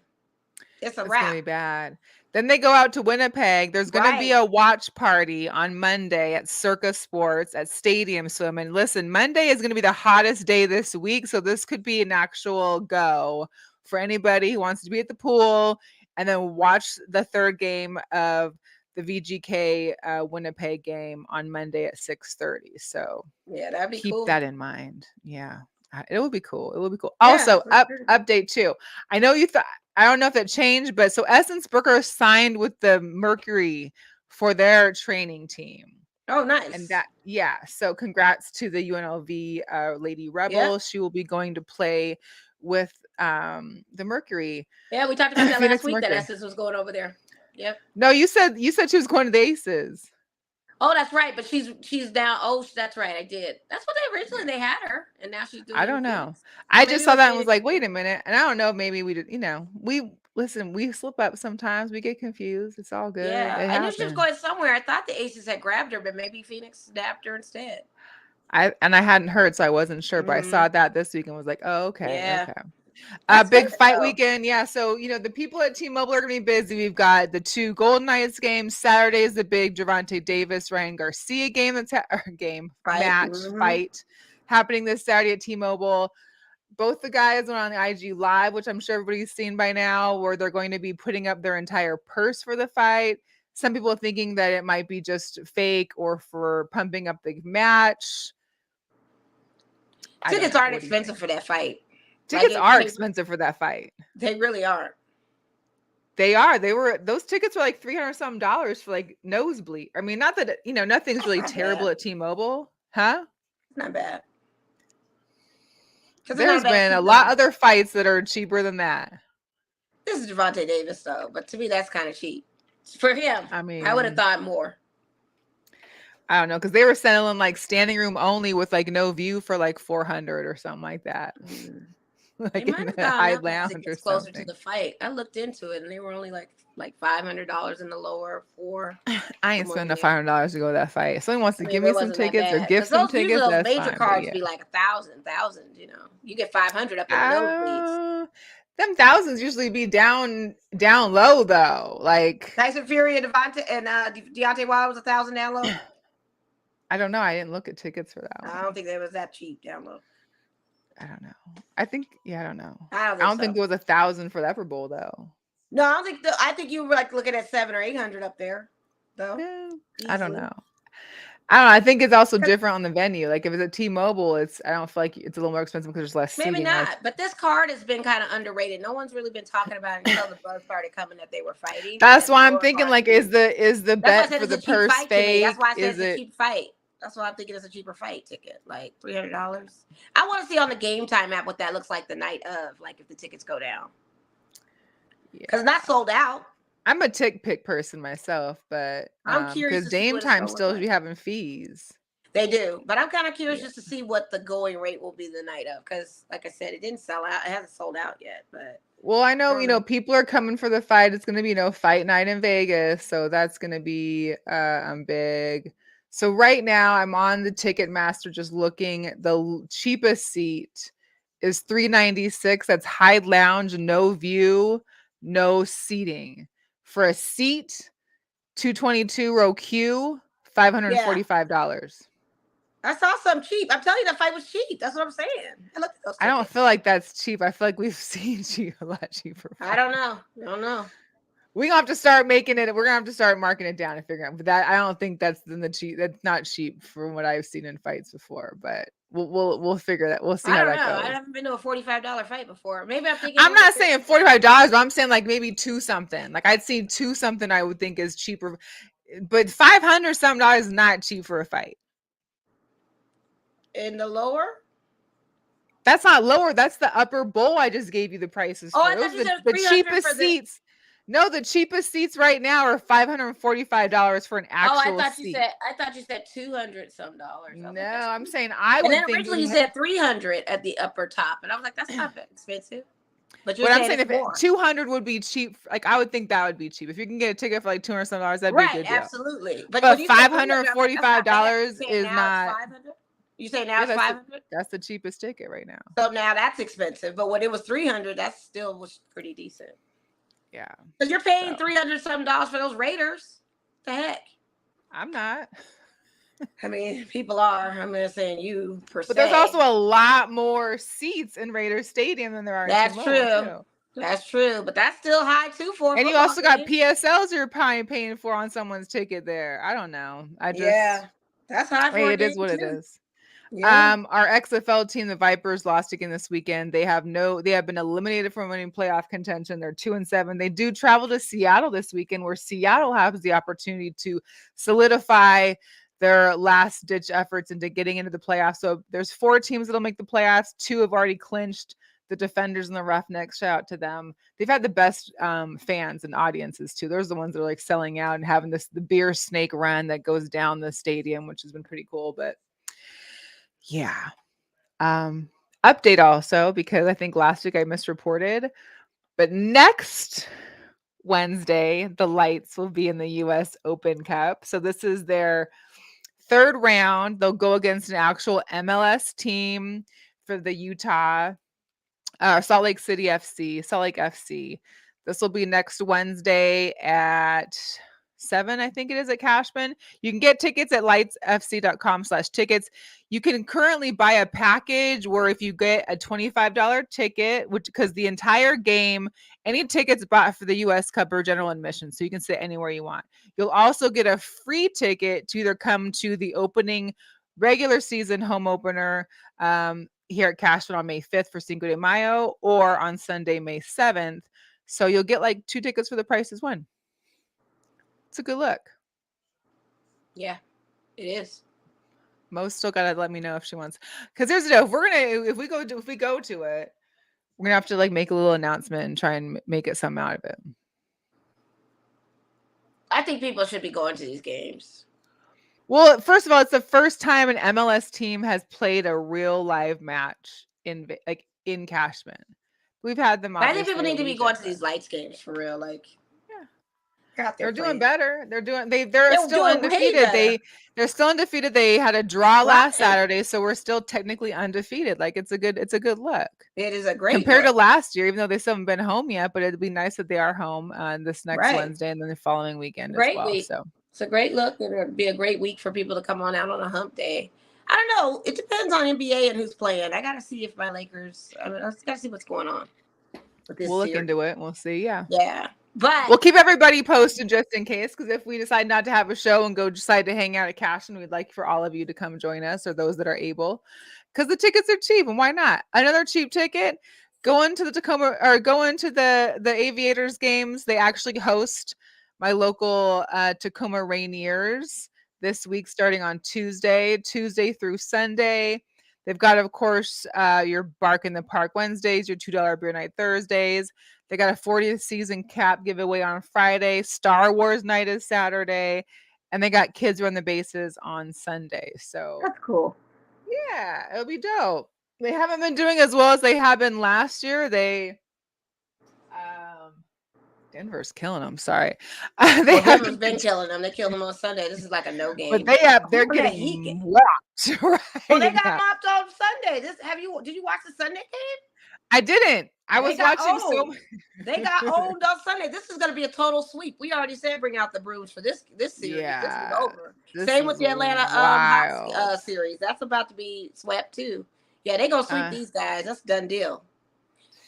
It's wrap. It's gonna be bad. Then they go out to Winnipeg. There's going to be a watch party on Monday at Circa Sports at Stadium Swim. And listen, Monday is going to be the hottest day this week. So this could be an actual go for anybody who wants to be at the pool and then watch the third game of the VGK Winnipeg game on Monday at 6:30. So yeah, that'd be keep cool. that in mind. Yeah, it will be cool. It will be cool. Also, update too. I know you thought, I don't know if that changed, but so Essence Booker signed with the Mercury for their training team. Oh, nice. And so congrats to the UNLV Lady Rebel. Yeah. She will be going to play with the Mercury. Yeah, we talked about that last week. Mercury. That Essence was going over there. Yep. No, you said she was going to the Aces. Oh, that's right. But she's now. Oh, that's right. I did. That's what they originally they had her, and now she's doing. I don't know. I just saw that and was like, wait a minute. And I don't know. Maybe we did. We slip up sometimes. We get confused. It's all good. Yeah, I knew she was going somewhere. I thought the Aces had grabbed her, but maybe Phoenix snapped her instead. I hadn't heard, so I wasn't sure. But I saw that this week and was like, oh, okay. Yeah. Okay. Big fight weekend. Yeah. So, the people at T-Mobile are going to be busy. We've got the 2 Golden Knights games. Saturday is the big Gervonta Davis, Ryan Garcia game. Fight happening this Saturday at T-Mobile. Both the guys went on the IG Live, which I'm sure everybody's seen by now, where they're going to be putting up their entire purse for the fight. Some people are thinking that it might be just fake or for pumping up the match. Tickets aren't expensive for that fight. Tickets are expensive for that fight. They really are. They are. Those tickets were like $300 some for like nosebleed. I mean, not that nothing's really terrible at T-Mobile, huh? Not bad. There's been a lot other fights that are cheaper than that. This is Gervonta Davis, though, but to me, that's kind of cheap for him. I mean, I would have thought more. I don't know, because they were selling like standing room only with like no view for like $400 or something like that. They like might in have the gone high up as it lounge or gets closer to something. the fight. I looked into it, and they were only like $500 in the lower four I ain't from what spending the they. $500 to go to that fight. If someone wants I to mean, give it me some wasn't that tickets or bad gift because some those usually tickets, those that's major fine. But cards yeah. be like 1,000. You know, you get 500 up in the nosebleeds. Them thousands usually be down low though. Like Tyson Fury and Devontae and Deontay Wilder was 1,000 down low. I don't know. I didn't look at tickets for that I one. don't think they was that cheap down low. I don't know. I think I don't know. I don't I think don't think so. it was 1,000 for the Upper Bowl though. No, I don't think. I think you were like looking at 700 or 800 up there, though. Yeah, I don't Easily. know. I don't know. I think it's also different on the venue. Like if it's at T-Mobile, I don't feel like it's a little more expensive because there's less Maybe seating. Like not, but this card has been kind of underrated. No one's really been talking about it until the buzz started coming that they were fighting. that's And the why I'm lower thinking cards like didn't. is the That's why I bet said for it's the a cheap purse fight to me. That's fake? why I said Is it's a it cheap fight. That's why I'm thinking it's a cheaper fight ticket, like $300. I want to see on the Game Time app what that looks like the night of, like if the tickets go down, because yeah. it's not sold out. I'm a tick pick person myself, but I'm curious because to see Dame what it's Time gonna look still like. be having fees. They do, but I'm kind of curious Yeah. just to see what the going rate will be the night of, because like I said, it didn't sell out. It hasn't sold out yet, but Well, I I know, don't know. people are coming for the fight. It's gonna be, fight night in Vegas. So that's gonna be big. So right now I'm on the Ticketmaster just looking. The cheapest seat is $396. That's high lounge, no view, no seating. For a seat, 222 row Q, Yeah, $545. I saw some cheap. I'm telling you, that fight was cheap. That's what I'm saying. I looked at those I don't tickets. feel like that's cheap. I feel like we've seen a lot cheaper I don't fights. know. I don't know. We're gonna have to start making it. We're gonna have to start marking it down and figuring out. But that I don't think that's in the cheap. That's not cheap from what I've seen in fights before. But we'll figure that. We'll see I how don't that know. I goes. haven't been to a $45 fight before. Maybe I'm thinking it I'm was not a saying $50. $45, but I'm saying like maybe two something. Like I'd see two something. I would think is cheaper, but $500 something dollars is not cheap for a fight. In the lower. That's not lower. That's the upper bowl. I just gave you the prices Oh, for. I thought Those you are said the 300 cheapest for the. seats. No, the cheapest seats right now are $545 for an Oh, actual seat. I thought you said 200 some dollars. I was No, like, that's I'm cheap. saying I And then would think originally you said 300 at the upper top, and I was like, that's not that expensive. But you're but I'm saying saying it's if more. 200 would be cheap, like I would think that would be cheap. If you can get a ticket for like $200 some, that'd be a Right, good deal. absolutely. But when But you said 300, I was like, that's not bad. You $545 saying is now it's not. 500? You say now Yeah, it's 500? that's the cheapest ticket right now. So now that's expensive. But when it was 300, that still was pretty decent. Yeah. Because you're paying So 300 some dollars for those Raiders. The heck? I'm not. I mean, people are. I'm not saying you per But there's se. also a lot more seats in Raiders Stadium than there are in That's T-Mobile true. too. That's true. But that's still high too for a And you football also got game. PSLs you're probably paying for on someone's ticket there. I don't know. Yeah, that's high for Hey, a it is game what it too. is. Yeah. Our XFL team, the Vipers, lost again this weekend. They have been eliminated from winning playoff contention. They're 2-7. They do travel to Seattle this weekend, where Seattle has the opportunity to solidify their last ditch efforts into getting into the playoffs. So there's 4 teams that'll make the playoffs. 2 have already clinched. The Defenders and the Roughnecks, shout out to them. They've had the best fans and audiences too. Those are the ones that are like selling out and having the beer snake run that goes down the stadium, which has been pretty cool. But yeah. Update also, because I think last week I misreported, but next Wednesday, the Lights will be in the US Open Cup. So this is their 3rd round. They'll go against an actual MLS team for the Salt Lake FC. This will be next Wednesday at 7, I think it is, at Cashman. You can get tickets at lightsfc.com/tickets. You can currently buy a package where if you get a $25 ticket, which because the entire game, any tickets bought for the US Cup are general admission, so you can sit anywhere you want. You'll also get a free ticket to either come to the opening regular season home opener here at Cashman on May 5th for Cinco de Mayo, or on Sunday, May 7th. So you'll get like 2 tickets for the price as one. It's a good look. Yeah, it is. Mo still gotta let me know if she wants, because there's no. If we go to it, we're gonna have to like make a little announcement and try and make it something out of it. I think people should be going to these games. Well, first of all, it's the first time an MLS team has played a real live match in Cashman. We've had them I think people obviously need at to be Legion, going to but these lights games for real. Like, yeah. they're out there They're doing playing. better. They're They're still doing way undefeated. better. They're still undefeated. They had a draw last Right. Saturday, so we're still technically undefeated. Like it's a good look It is a great compared to look. last year, even though they still haven't been home yet. But it'd be nice that they are home this next Right. Wednesday and then the following weekend as Great well. week. So It's a great look. And it'll be a great week for people to come on out on a hump day. I don't know. It depends on NBA and who's playing. I got to see if my Lakers, I got to see what's going on with this we'll look series. into it. We'll see. Yeah. Yeah. But We'll keep everybody posted just in case, because if we decide not to have a show and decide to hang out at Cashman, we'd like for all of you to come join us, or those that are able, because the tickets are cheap, and why not? Another cheap ticket. Go into the Tacoma or go into the Aviators games. They actually host my local Tacoma Rainiers this week, starting on Tuesday through Sunday. They've got, of course, your Bark in the Park Wednesdays, your $2 beer night Thursdays. They got a 40th season cap giveaway on Friday. Star Wars night is Saturday. And they got Kids Run the Bases on Sunday. So that's cool. yeah, it'll be dope. They haven't been doing as well as they have been last year. Denver's killing them. Sorry. Denver's been killing them. They killed them on Sunday. This is like a no game. But they're getting whopped. Right well, they got now. mopped on Sunday. Did you watch the Sunday game? I didn't. I was watching so. They got owned on Sunday. This is going to be a total sweep. We already said bring out the brooms for this series. Yeah, this is over. Same with the Atlanta Hawks series. That's about to be swept too. Yeah, they gonna sweep these guys. That's a done deal.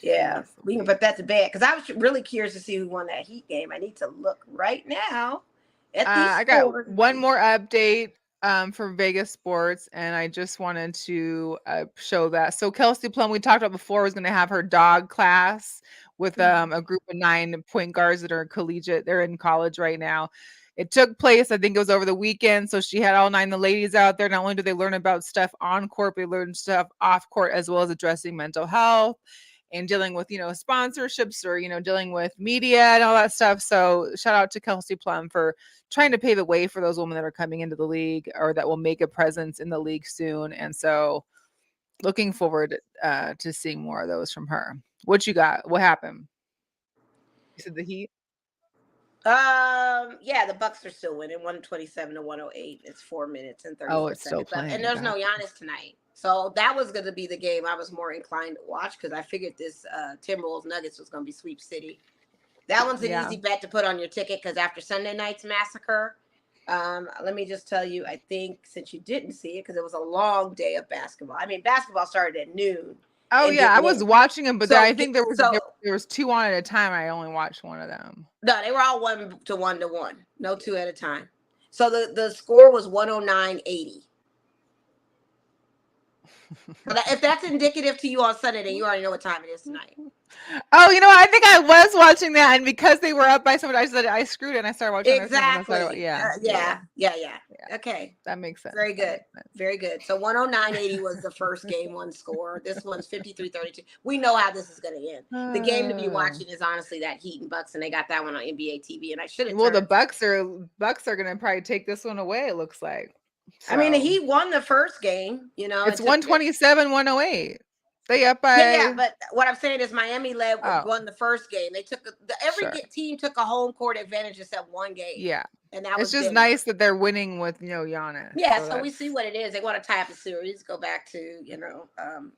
Yeah, we can put that to bed because I was really curious to see who won that Heat game. I need to look right now at these. I got one more update for Vegas sports, and I just wanted to show that. So Kelsey Plum, we talked about before, was going to have her dog class with a group of 9 point guards that are collegiate. They're in college right now. It took place, I think it was over the weekend. So she had all 9 of the ladies out there. Not only do they learn about stuff on court, they learn stuff off court, as well as addressing mental health and dealing with, sponsorships or, dealing with media and all that stuff. So shout out to Kelsey Plum for trying to pave the way for those women that are coming into the league or that will make a presence in the league soon. And so looking forward to seeing more of those from her. What you got? What happened? You said the Heat? Yeah, the Bucks are still winning 127 to 108. It's 4 minutes and 30 it's still playing. And there's no Giannis tonight. So that was going to be the game I was more inclined to watch because I figured this Timberwolves Nuggets was going to be sweep city. That one's an easy bet to put on your ticket because after Sunday night's massacre, let me just tell you, I think since you didn't see it because it was a long day of basketball. I mean, basketball started at noon. Oh yeah, I was watching them, but I think there was 2 on at a time. I only watched one of them. No, they were all 1 to 1 to 1. No 2 at a time. So the score was 109-80. If that's indicative to you on Sunday, then you already know what time it is tonight. Oh, I think I was watching that, and because they were up by so much, I said I screwed it, and I started watching. Exactly. Yeah. Okay. That makes sense. Very good. Very good. So 109-80 was the first game 1 score. This one's 53-32. We know how this is going to end. The game to be watching is honestly that Heat and Bucks, and they got that one on NBA TV. And I should have. Well, the Bucks are going to probably take this one away. It looks like. So. I mean, he won the first game. It's 127-108. They up by. Yeah, but what I'm saying is Miami won the first game. They took every team took a home court advantage except one game. Yeah, and that was it's just nice that they're winning with Giannis. Yeah, so we see what it is. They want to tie up the series, go back to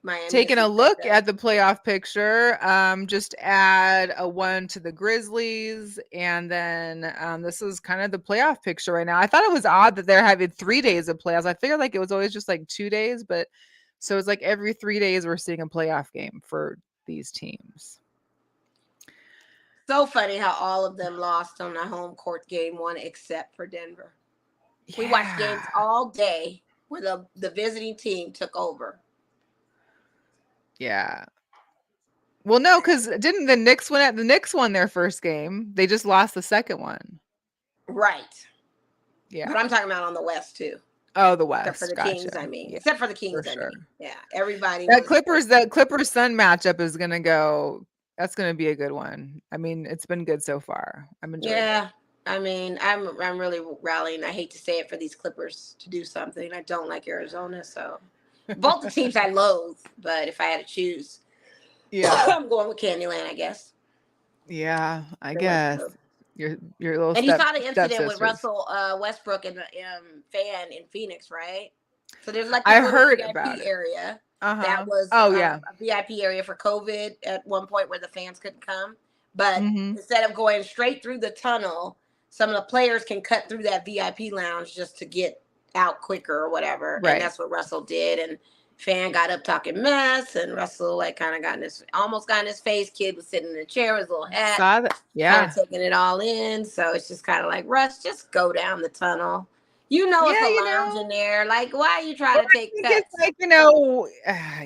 Miami. Taking a look at the playoff picture, just add a 1 to the Grizzlies, and then this is kind of the playoff picture right now. I thought it was odd that they're having 3 days of playoffs. I figured like it was always just like 2 days, but. So it's like every 3 days we're seeing a playoff game for these teams. So funny how all of them lost on a home court game 1 except for Denver. Yeah. We watched games all day where the visiting team took over. Yeah. Well, no, because didn't the Knicks won their first game? They just lost the second one. Right. Yeah. But I'm talking about on the West too. Oh, the West. Except for the Kings, I mean. Yeah, except for the Kings, I mean. Yeah, everybody. That Clippers Sun matchup is going to go. That's going to be a good one. I mean, it's been good so far. I'm enjoying it. I mean, I'm really rallying. I hate to say it for these Clippers to do something. I don't like Arizona, so Both the teams I loathe, but if I had to choose, Yeah. I'm going with Candyland, I guess. Yeah, I The West guess. Coast. Your little And you saw the incident with stepsisters. Russell Westbrook and the fan in Phoenix, right? So there's like this I little heard about VIP it. area that Uh-huh. was Oh yeah. a VIP area for COVID at one point where the fans couldn't come. But Mm-hmm. instead of going straight through the tunnel, some of the players can cut through that VIP lounge just to get out quicker or whatever. And Right. that's what Russell did. And fan got up talking mess, and Russell like kind of almost got in his face. Kid was sitting in a chair with his little hat, Saw that. kind Yeah. of taking it all in. So it's just kind of like, Russ, just go down the tunnel. You know it's Yeah, a you lounge know. in there. Like, why are you Well, trying to I take think it's cuts? like,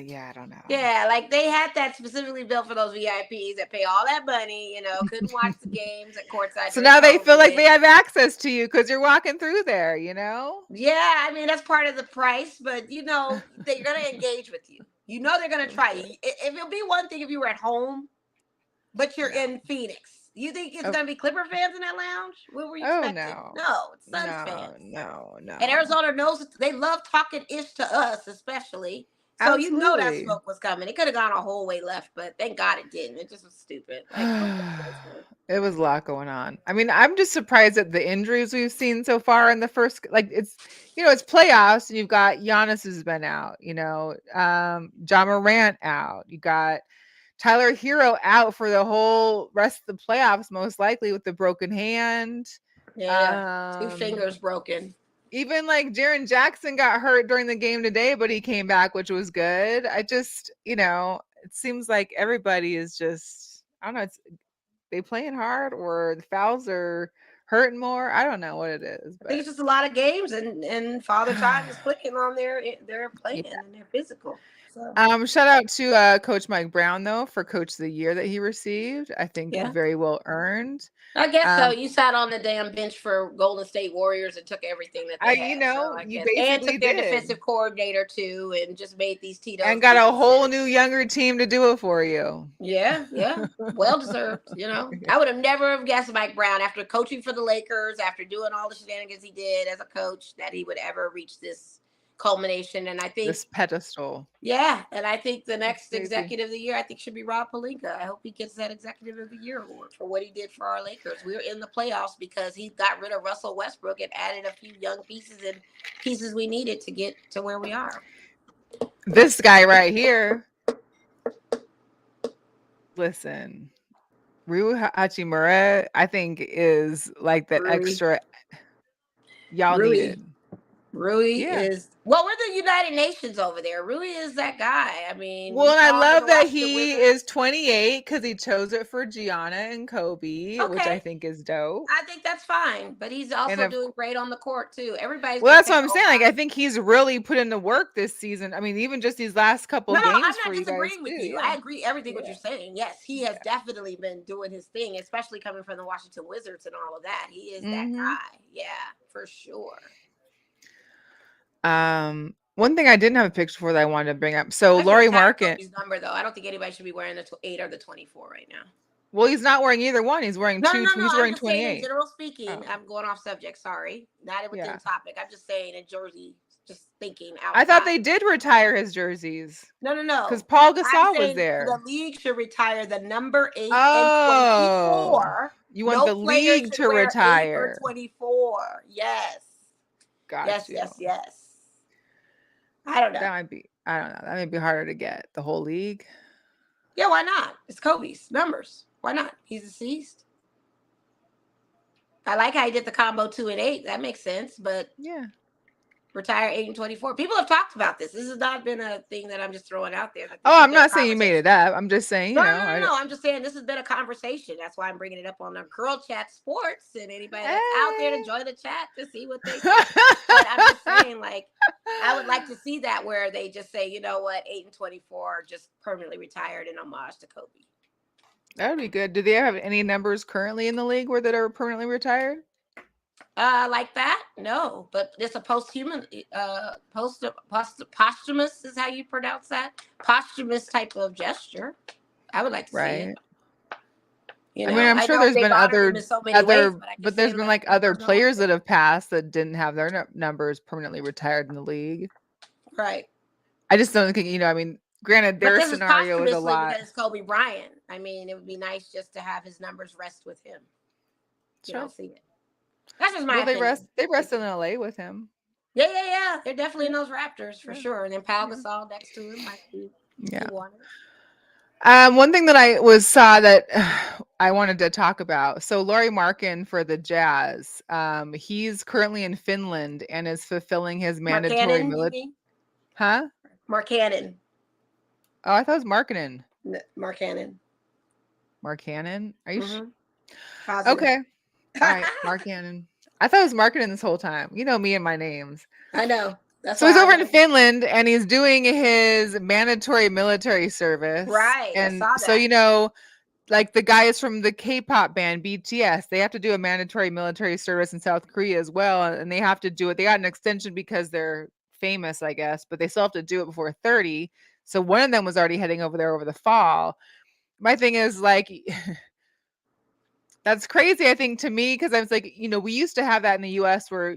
yeah, I don't know. Yeah, like they had that specifically built for those VIPs that pay all that money, couldn't watch the games at courtside So during now they feel like COVID. they have access to you because you're walking through there, you know? Yeah, I mean that's part of the price, but they're gonna engage with you. You know they're gonna try you. If it'll be one thing if you were at home, but you're No. in Phoenix. You think it's Oh, gonna be Clipper fans in that lounge? What were you oh expecting? no. No, it's Suns No, fans. no, no. And Arizona knows they love talking ish to us, especially. So you know that Absolutely. smoke was coming. It could have gone a whole way left, but thank God it didn't. It just was stupid. Like, It was a lot going on. I mean, I'm just surprised at the injuries we've seen so far in the first, like it's playoffs and you've got Giannis has been out, John Morant out. You got Tyler Hero out for the whole rest of the playoffs, most likely with the broken hand. yeah, 2 Um, fingers broken. Even like Jaren Jackson got hurt during the game today, but he came back, which was good. I just, it seems like everybody is just, I don't know, they playing hard or the fouls are hurting more. I don't know what it is, I think but it's just a lot of games, and Father Time is clicking on their yeah. playing and their physical. So Shout out to Coach Mike Brown though for Coach of the Year that he received. I think yeah, very well earned. I guess so. Um, You sat on the damn bench for Golden State Warriors and took everything that they had. So I you guess, and basically took their did. defensive coordinator too, and just made these Tito's And got a whole businesses. new younger team to do it for you. Yeah, yeah. Well deserved. I would have never have guessed Mike Brown after coaching for the Lakers, after doing all the shenanigans he did as a coach, that he would ever reach this culmination. And I think, This pedestal. yeah, and I think the That's next crazy. executive of the year, I think should be Rob Pelinka. I hope he gets that executive of the year award for what he did for our Lakers. We were in the playoffs because he got rid of Russell Westbrook and added a few young pieces and pieces we needed to get to where we are. This guy right here. Listen, Rui Hachimura, I think is like that Rui. extra y'all Rui. needed. Rui Yeah. is we're the United Nations over there. Rui is that guy. I mean, Well, and I love that Washington he Wizards. is 28 because he chose it for Gianna and Kobe, which I Okay. think is dope. I think that's fine, but he's also doing great on the court too. Everybody's Well, gonna that's what take I'm saying. Like, over. I think he's really put in the work this season. I mean, even just these last couple No, games I'm for not you guys disagreeing with too. you. Yeah. I agree everything what Yeah. you're saying. Yes, he has definitely been doing his thing, especially coming from the Washington Wizards and all of that. He is that guy. Yeah, for sure. One thing I didn't have a picture for that I wanted to bring up. So I should Laurie retire Market. Kobe's number though. I don't think anybody should be wearing the 8 or the 24 right now. Well, he's not wearing either one. He's wearing No. He's I'm wearing just saying, 28. in general speaking, Oh. I'm going off subject. Sorry, not within topic. I'm just saying in Jersey, just thinking outside. I thought they did retire his jerseys. No. Because Paul Gasol was there. The league should retire the number 8 Oh. and 24. You want the league to retire? 8 or 24. Yes. Got you. Yes. I don't know. I don't know. That might be harder to get. The whole league. Yeah, why not? It's Kobe's numbers. Why not? He's deceased. I like how he did the combo 2 and 8. That makes sense. But yeah, retire 8 and 24. People have talked about this. This has not been a thing that I'm just throwing out there. Oh, I'm not saying you made it up. I'm just saying, No. I'm just saying this has been a conversation. That's why I'm bringing it up on the Girl Chat Sports, and anybody that's out there to join the chat to see what they think. But I'm just saying, like, I would like to see that where they just say, you know what, 8 and 24 are just permanently retired in homage to Kobe. That would be good. Do they have any numbers currently in the league that are permanently retired? Like that? No, but it's a posthumous is how you pronounce that. Posthumous type of gesture. I would like to see it. I mean, I'm sure there's been other, but there's been like other players that have passed that didn't have their numbers permanently retired in the league. Right. I just don't think, I mean, granted, But their this is scenario is a posthumously lot. because it's Kobe Bryant. I mean, it would be nice just to have his numbers rest with him. You Sure. don't see it. That's just my Well, opinion. they rest in LA with him. Yeah. They're definitely in Yeah. those Raptors for Yeah. sure. And then Pau Yeah. Gasol next to him might be if Yeah. he wanted. One thing that I saw that I wanted to talk about. So Laurie Markin for the Jazz, he's currently in Finland and is fulfilling his mandatory Markkanen, you military. mean? Huh? Markkanen. Oh, I thought it was Markkanen. Markkanen. Markkanen? Are you Positive. okay? All right, Markkanen. I thought it was Markkanen this whole time. You know me and my names. I know. That's So why he's over I in Finland and he's doing his mandatory military service. Right. I And saw so, that. like the guys from the K-pop band BTS, they have to do a mandatory military service in South Korea as well. And they have to do it. They got an extension because they're famous, I guess, but they still have to do it before 30. So one of them was already heading over there over the fall. My thing is like, that's crazy, I think, to me, because I was like, we used to have that in the US where,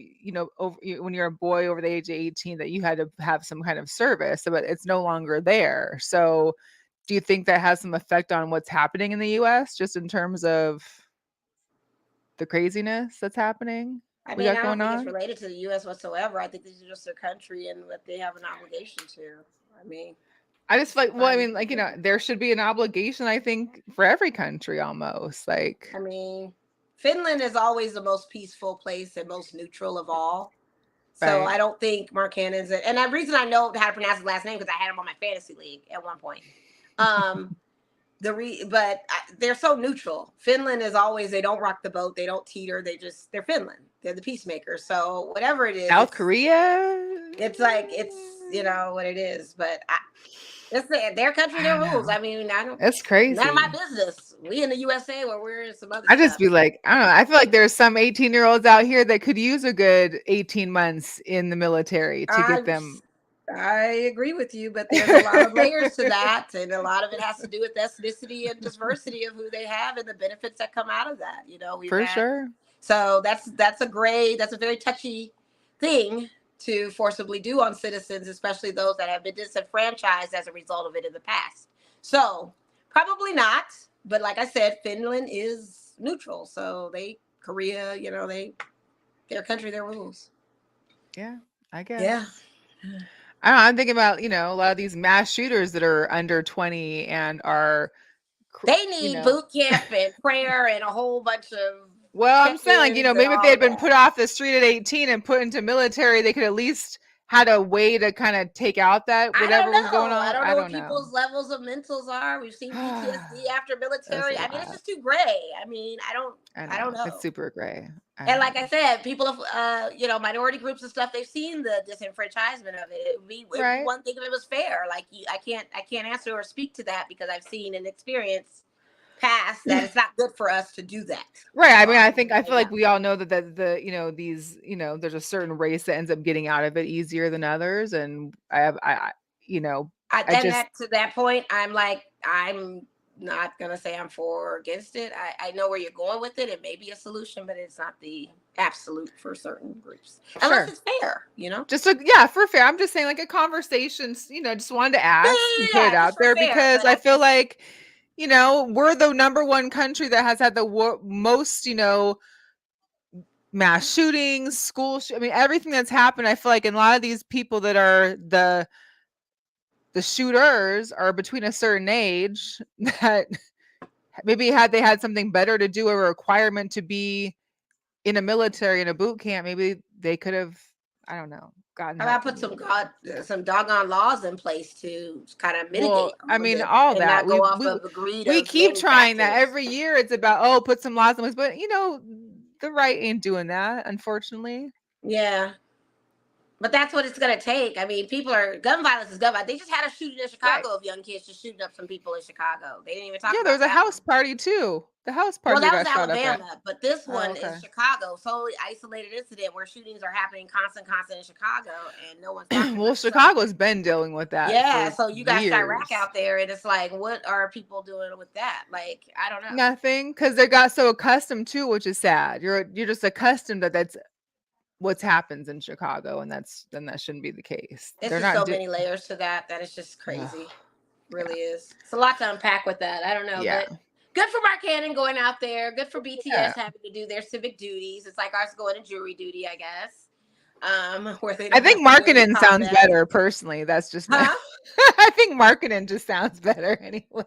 when you're a boy over the age of 18, that you had to have some kind of service, but it's no longer there. So do you think that has some effect on what's happening in the US, just in terms of the craziness that's happening? I We mean, got I don't going think it's on? related to the U.S. whatsoever. I think this is just their country and what they have an obligation to. I mean, I just feel like, well, I fine. mean, like, there should be an obligation, I think, for every country almost. Like, I mean, Finland is always the most peaceful place and most neutral of all. So right. I don't think Markkanen's it. And the reason I know how to pronounce his last name because I had him on my fantasy league at one point. But they're so neutral. Finland is always, they don't rock the boat, they don't teeter, they're Finland. They're the peacemakers. So whatever it is, South Korea? it's like it's what it is. But it's their country, their rules. I mean, I don't. It's crazy. None of my business. We in the USA where we're in some other I just stuff. be like, I don't know. I feel like there's some 18-year-olds out here that could use a good 18 months in the military to get them. I agree with you, but there's a lot of layers to that, and a lot of it has to do with ethnicity and diversity of who they have and the benefits that come out of that. For sure. So that's a very touchy thing to forcibly do on citizens, especially those that have been disenfranchised as a result of it in the past. So probably not, but like I said, Finland is neutral, so Korea, their country, their rules. Yeah, I guess. Yeah. I don't know, I'm thinking about, a lot of these mass shooters that are under 20 and are. They need boot camp and prayer and a whole bunch of. Well, I'm saying, like, maybe if they had been put off the street at 18 and put into military, they could at least had a way to kind of take out that whatever was going on. I don't know what people's levels of mentals are. We've seen PTSD after military. I mean, it's just too gray. I mean, I don't know. It's super gray. And like I said, people of minority groups and stuff, they've seen the disenfranchisement of it. One thing if it was fair. Like I can't answer or speak to that because I've seen and experienced past that it's not good for us to do that. Right. I mean, I feel like we all know that there's a certain race that ends up getting out of it easier than others. And to that point, I'm not going to say I'm for or against it. I know where you're going with it. It may be a solution, but it's not the absolute for certain groups. Unless it's fair, for fair. I'm just saying like a conversation, just wanted to ask and put it out there because I feel like, we're the number one country that has had the most, mass shootings, I mean, everything that's happened. I feel like in a lot of these people that are the shooters are between a certain age that maybe had they had something better to do, a requirement to be in a military in a boot camp, maybe they could have, I don't know, gotten. How about put some doggone laws in place to kind of mitigate? Well, I mean, all that we keep trying that every year. It's about put some laws in place, but the right ain't doing that, unfortunately. Yeah. But that's what it's going to take. I mean, gun violence is gun violence. They just had a shooting in Chicago of young kids just shooting up some people in Chicago. They didn't even talk about there was a house party too. The house party. Well, that was Alabama, but this one is Chicago. Solely isolated incident where shootings are happening constant in Chicago, and no one's talking well, Chicago's been dealing with that. Yeah, so you got Chirac out there, and it's like, what are people doing with that? Like, I don't know. Nothing, because they got so accustomed to, which is sad. You're just accustomed that's what's happens in Chicago, and that shouldn't be the case. It's They're just not so many layers to that it's just crazy. Really is. It's a lot to unpack with that. I don't know, yeah. but good for Mark Cannon going out there. Good for BTS Yeah. having to do their civic duties. It's like ours going to jury duty, I guess. Where they I don't think have to really Markkinen sounds combat. better personally. That's just Huh? I think Markkinen just sounds better anyway.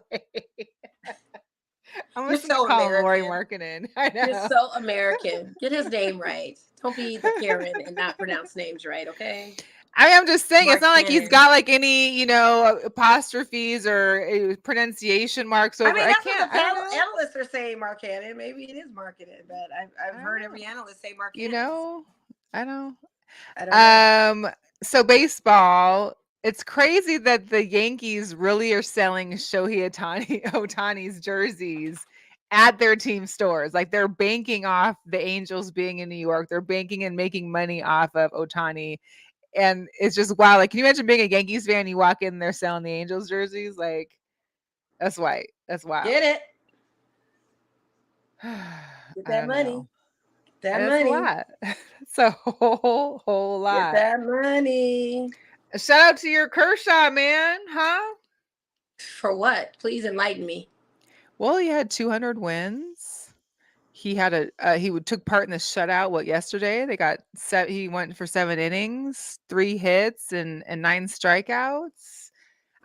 I'm You're just gonna so call him Lori American. Markkinen. I You're know. so American. Get his name right. Don't be the Karen and not pronounce names right, okay? I mean, I'm just saying, it's Mark not like he's Cannon. got like any, apostrophes or pronunciation marks over. I mean, I that's what can't. the I don't know. analysts are saying, Mark Cannon. Maybe it is marketed, but I've heard don't every analyst say Mark You Cannon. know, I know. I don't know. So baseball. It's crazy that the Yankees really are selling Shohei Ohtani's jerseys at their team stores. Like they're banking off the Angels being in New York. They're banking and making money off of Ohtani. And it's just wow. Like, can you imagine being a Yankees fan? You walk in, they're selling the Angels jerseys. Like, that's white. That's wild. Get it. I Get that don't money. know. That It's money. a lot. It's a whole lot. Get that money. Shout out to your Kershaw, man, huh? For what? Please enlighten me. Well, he had 200 wins. He had took part in the shutout. Yesterday? They got he went for 7 innings, 3 hits, and 9 strikeouts.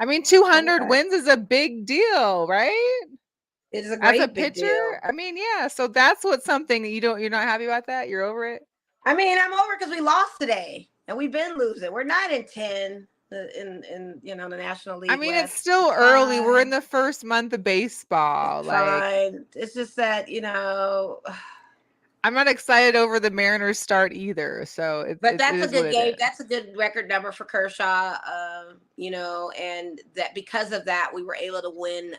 I mean, 200 wins is a big deal, right? It is a As a great big pitcher, deal. I mean, yeah. So that's what's something that you're not happy about that. You're over it. I mean, I'm over because we lost today, and we've been losing. We're 9-10 in the National League. I mean, West. it's still early. We're in the first month of baseball. Fine. It's just that I'm not excited over the Mariners start either. So but that's a good game. That's a good record number for Kershaw. And that because of that, we were able to win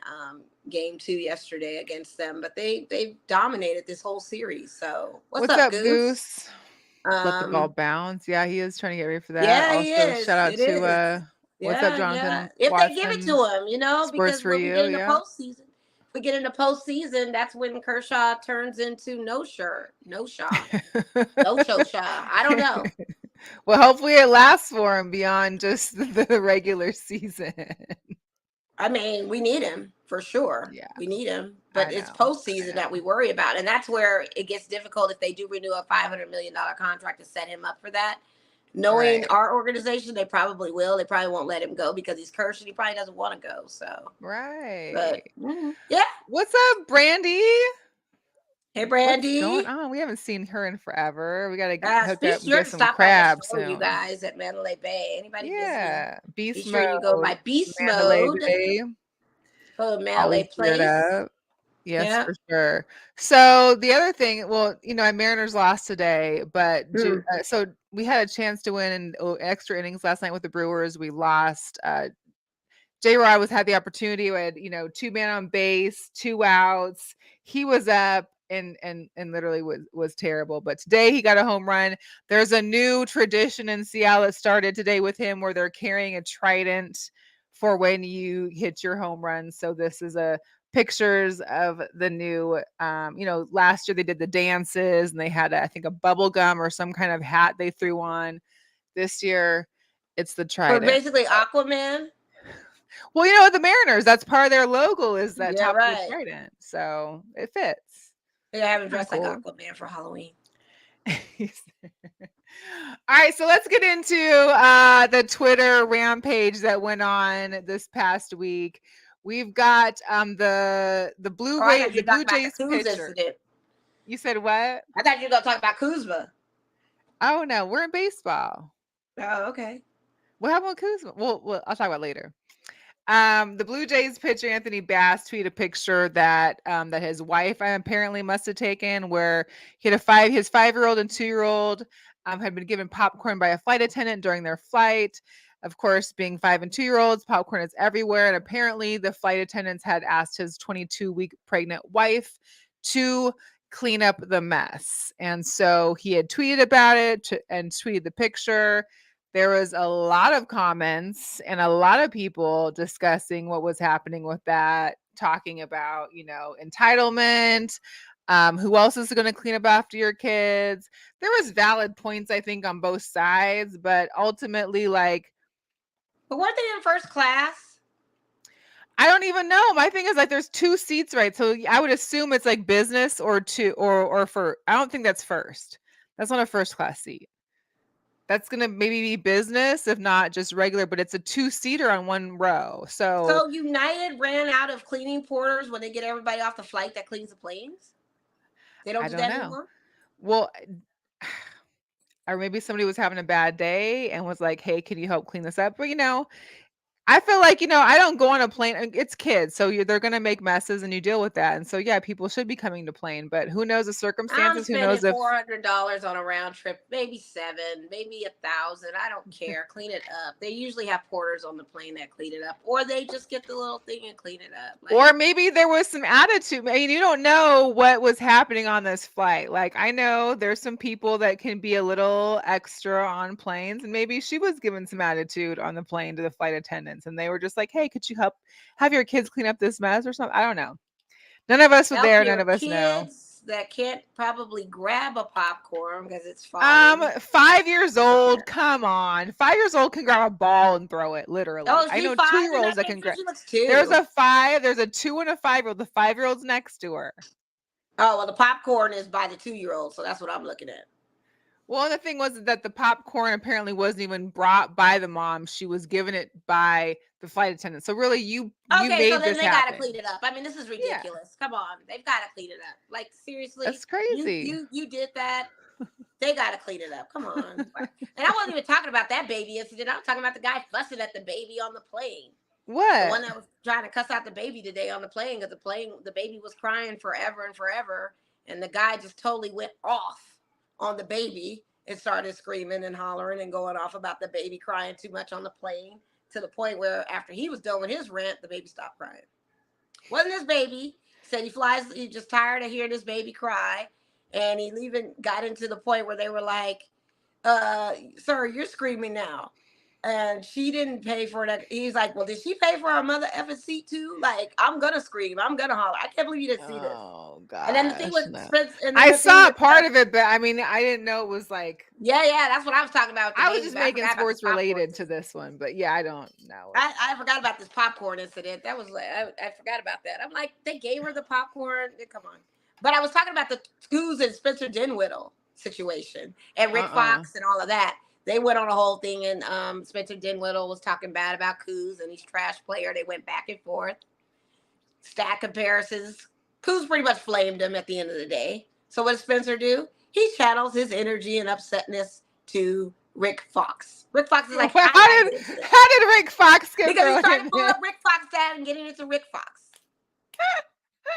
game 2 yesterday against them. But they dominated this whole series. So what's up, Goose? Let the ball bounce. Yeah, he is trying to get ready for that. Yeah, also, he is. Shout out to what's up, Jonathan? If they give it to him, Sports because for when we you, get into postseason, if we get into postseason, that's when Kershaw turns into no show shot. I don't know. Well, hopefully it lasts for him beyond just the regular season. I mean, we need him for sure. Yeah, we need him, but it's postseason that we worry about, and that's where it gets difficult if they do renew a $500 million contract to set him up for that. Knowing our organization, they probably will. They probably won't let him go because he's cursed and he probably doesn't want to go. So but yeah. What's up, Brandy? Hey, Brandy. What's going on? We haven't seen her in forever. We gotta hook be up sure and get to some stop crabs by the store, you guys, at Mandalay Bay. Anybody visiting? Beast be Mode. Sure you go by Beast Mandalay Mode. Bay. Mandalay Place. Yes, for sure. So the other thing, Mariners lost today, but so we had a chance to win in extra innings last night with the Brewers. We lost. J-Rod had the opportunity. We had 2 men on base, 2 outs. He was up and literally was terrible. But today he got a home run. There's a new tradition in Seattle that started today with him where they're carrying a trident for when you hit your home run. So this is pictures of the new, last year they did the dances and they had, I think, a bubble gum or some kind of hat they threw on. This year, it's the trident. So basically Aquaman? Well, the Mariners, that's part of their logo is that top of the trident. So it fits. Yeah, I haven't dressed like Aquaman for Halloween. All right, so let's get into the Twitter rampage that went on this past week. We've got the Blue Jays pitcher. You said what? I thought you were going to talk about Kuzma. Oh no, we're in baseball. Oh, okay. What happened with Kuzma? Well, I'll talk about it later. The Blue Jays pitcher Anthony Bass tweeted a picture that his wife apparently must have taken, where he had his 5-year-old and 2-year-old had been given popcorn by a flight attendant during their flight. Of course, being 5 and 2-year-olds, popcorn is everywhere, and apparently the flight attendants had asked his 22-week pregnant wife to clean up the mess, and so he had tweeted about it and tweeted the picture. There was a lot of comments and a lot of people discussing what was happening with that, talking about, entitlement, Who else is going to clean up after your kids? There was valid points, I think, on both sides, but ultimately, like, But weren't they in first class? I don't even know. My thing is like there's 2 seats, right? So I would assume it's like business or two or for I don't think that's first. That's not a first class seat. That's gonna maybe be business, if not just regular, but it's a 2-seater on one row. So So United ran out of cleaning porters when they get everybody off the flight that cleans the planes. They don't I do don't that know. anymore. Well, or maybe somebody was having a bad day and was like, "Hey, can you help clean this up?" But I feel like, I don't go on a plane. It's kids, so they're gonna make messes, and you deal with that. And so, yeah, people should be coming to plane, but who knows the I'm circumstances? Who spending knows if $400 on a round trip, maybe 7, maybe 1,000. I don't care. Clean it up. They usually have porters on the plane that clean it up, or they just get the little thing and clean it up. Like, or maybe there was some attitude. I mean, you don't know what was happening on this flight. Like, I know there's some people that can be a little extra on planes, and maybe she was given some attitude on the plane to the flight attendants, and they were just like, "Hey, could you help have your kids clean up this mess or something?" I don't know. None of us were help there. None your of us know. kids that can't probably grab a popcorn because it's falling. 5 years Something. old. Come on. 5 years old can grab a ball and throw it, literally. Oh, is I she know 5 in 2-year-olds that that can picture? grab. She looks There's 2. a 5, there's a 2 and a 5-year-old. The 5-year-old's next to her. Oh, well, the popcorn is by the 2-year-old, so that's what I'm looking at. Well, the thing was that the popcorn apparently wasn't even brought by the mom. She was given it by the flight attendant. So really you Okay, so made then this they gotta happen. clean it up. I mean, this is Yeah, ridiculous. Come on, they've got to clean it up. Like, seriously, that's crazy. you did that. They gotta clean it up. Come on. And I wasn't even talking about that baby incident. I was talking about the guy fussing at the baby on the plane. The What? one that was trying to cuss out the baby today on the plane because the baby was crying forever and forever, and the guy just totally went off on the baby and started screaming and hollering and going off about the baby crying too much on the plane, to the point where after he was done with his rant, the baby stopped crying. Wasn't his baby. Said he's just tired of hearing his baby cry. And he even got into the point where they were like, sir, you're screaming now. And she didn't pay for it. He's like, well, did she pay for our mother effing seat too? Like, I'm gonna scream, I'm gonna holler. I can't believe you didn't see this. Oh And then the thing gosh, with no. Spence, and then I the thing saw with part of it, but I mean, I didn't know it was like yeah, that's what I was talking about with the I was baby. just But I making forgot about this sports popcorn related to thing. this one, but yeah, I don't know. I forgot about this popcorn incident. That was like I forgot about that. I'm like, they gave her the popcorn. Come on. But I was talking about the Coos and Spencer Dinwiddie situation and Rick Uh-uh. Fox and all of that. They went on a whole thing, and Spencer Dinwiddie was talking bad about Coos and he's trash player. They went back and forth, stat comparisons. Coos pretty much flamed him at the end of the day. So what does Spencer do? He channels his energy and upsetness to Rick Fox. Rick Fox is like, Well, how did I get into this? how did Rick Fox get Because he's thrown trying to in pull there? up Rick Fox dad and getting into Rick Fox.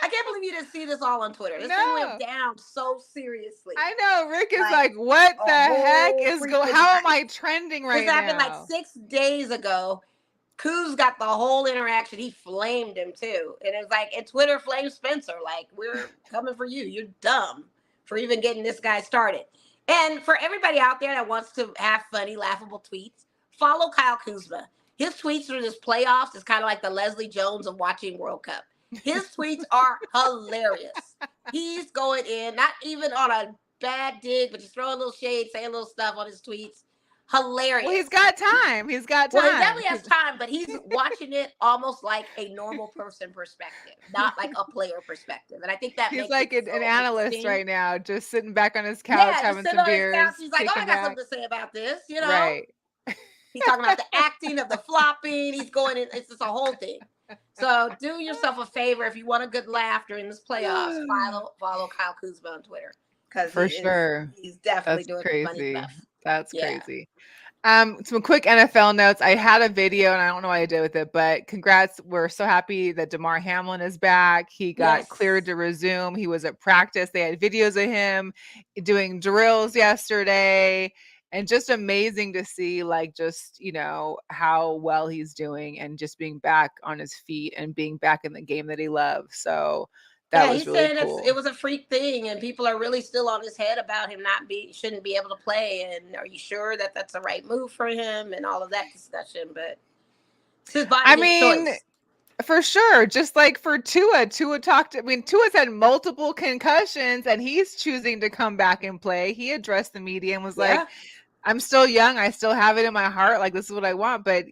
I can't believe you didn't see this all on Twitter. This thing No. went down so seriously. I know. Rick is Like, like, what a the heck whole is going? freaking How am night. I trending This right happened like now? 6 days ago. Kuz got the whole interaction. He flamed him too. And it's like, and Twitter flamed Spencer. Like, we're coming for you. You're dumb for even getting this guy started. And for everybody out there that wants to have funny, laughable tweets, follow Kyle Kuzma. His tweets through this playoffs is kind of like the Leslie Jones of watching World Cup. His tweets are hilarious. He's going in, not even on a bad dig, but just throwing a little shade, saying little stuff on his tweets. Hilarious. Well, he's got time. He's got Well, he time. definitely has time, but he's watching it almost like a normal person perspective, not like a player perspective. And I think that He's makes like it an so analyst interesting. right now, just sitting back on his couch, Yeah, just having sitting some on his beers, couch. He's like, oh, I kicking got back. something to say about this, you know? Right. He's talking about the acting of the flopping. He's going in. It's just a whole thing. So do yourself a favor. If you want a good laugh during this playoffs, follow Kyle Kuzma on Twitter. Because For sure. he's definitely That's doing funny crazy. stuff. That's Yeah. crazy. Some quick NFL notes. I had a video and I don't know what I did with it, but congrats. We're so happy that DeMar Hamlin is back. He got cleared to resume. He was at practice. They had videos of him doing drills yesterday, and just amazing to see, like, just, how well he's doing and just being back on his feet and being back in the game that he loves. So that was really cool. It was a freak thing, and people are really still on his head about him shouldn't be able to play. And are you sure that that's the right move for him and all of that discussion? But it's his body, his choice. For sure. Just like for Tua. Tua's had multiple concussions and he's choosing to come back and play. He addressed the media and was like, Yeah. I'm still young. I still have it in my heart. Like, this is what I want. But,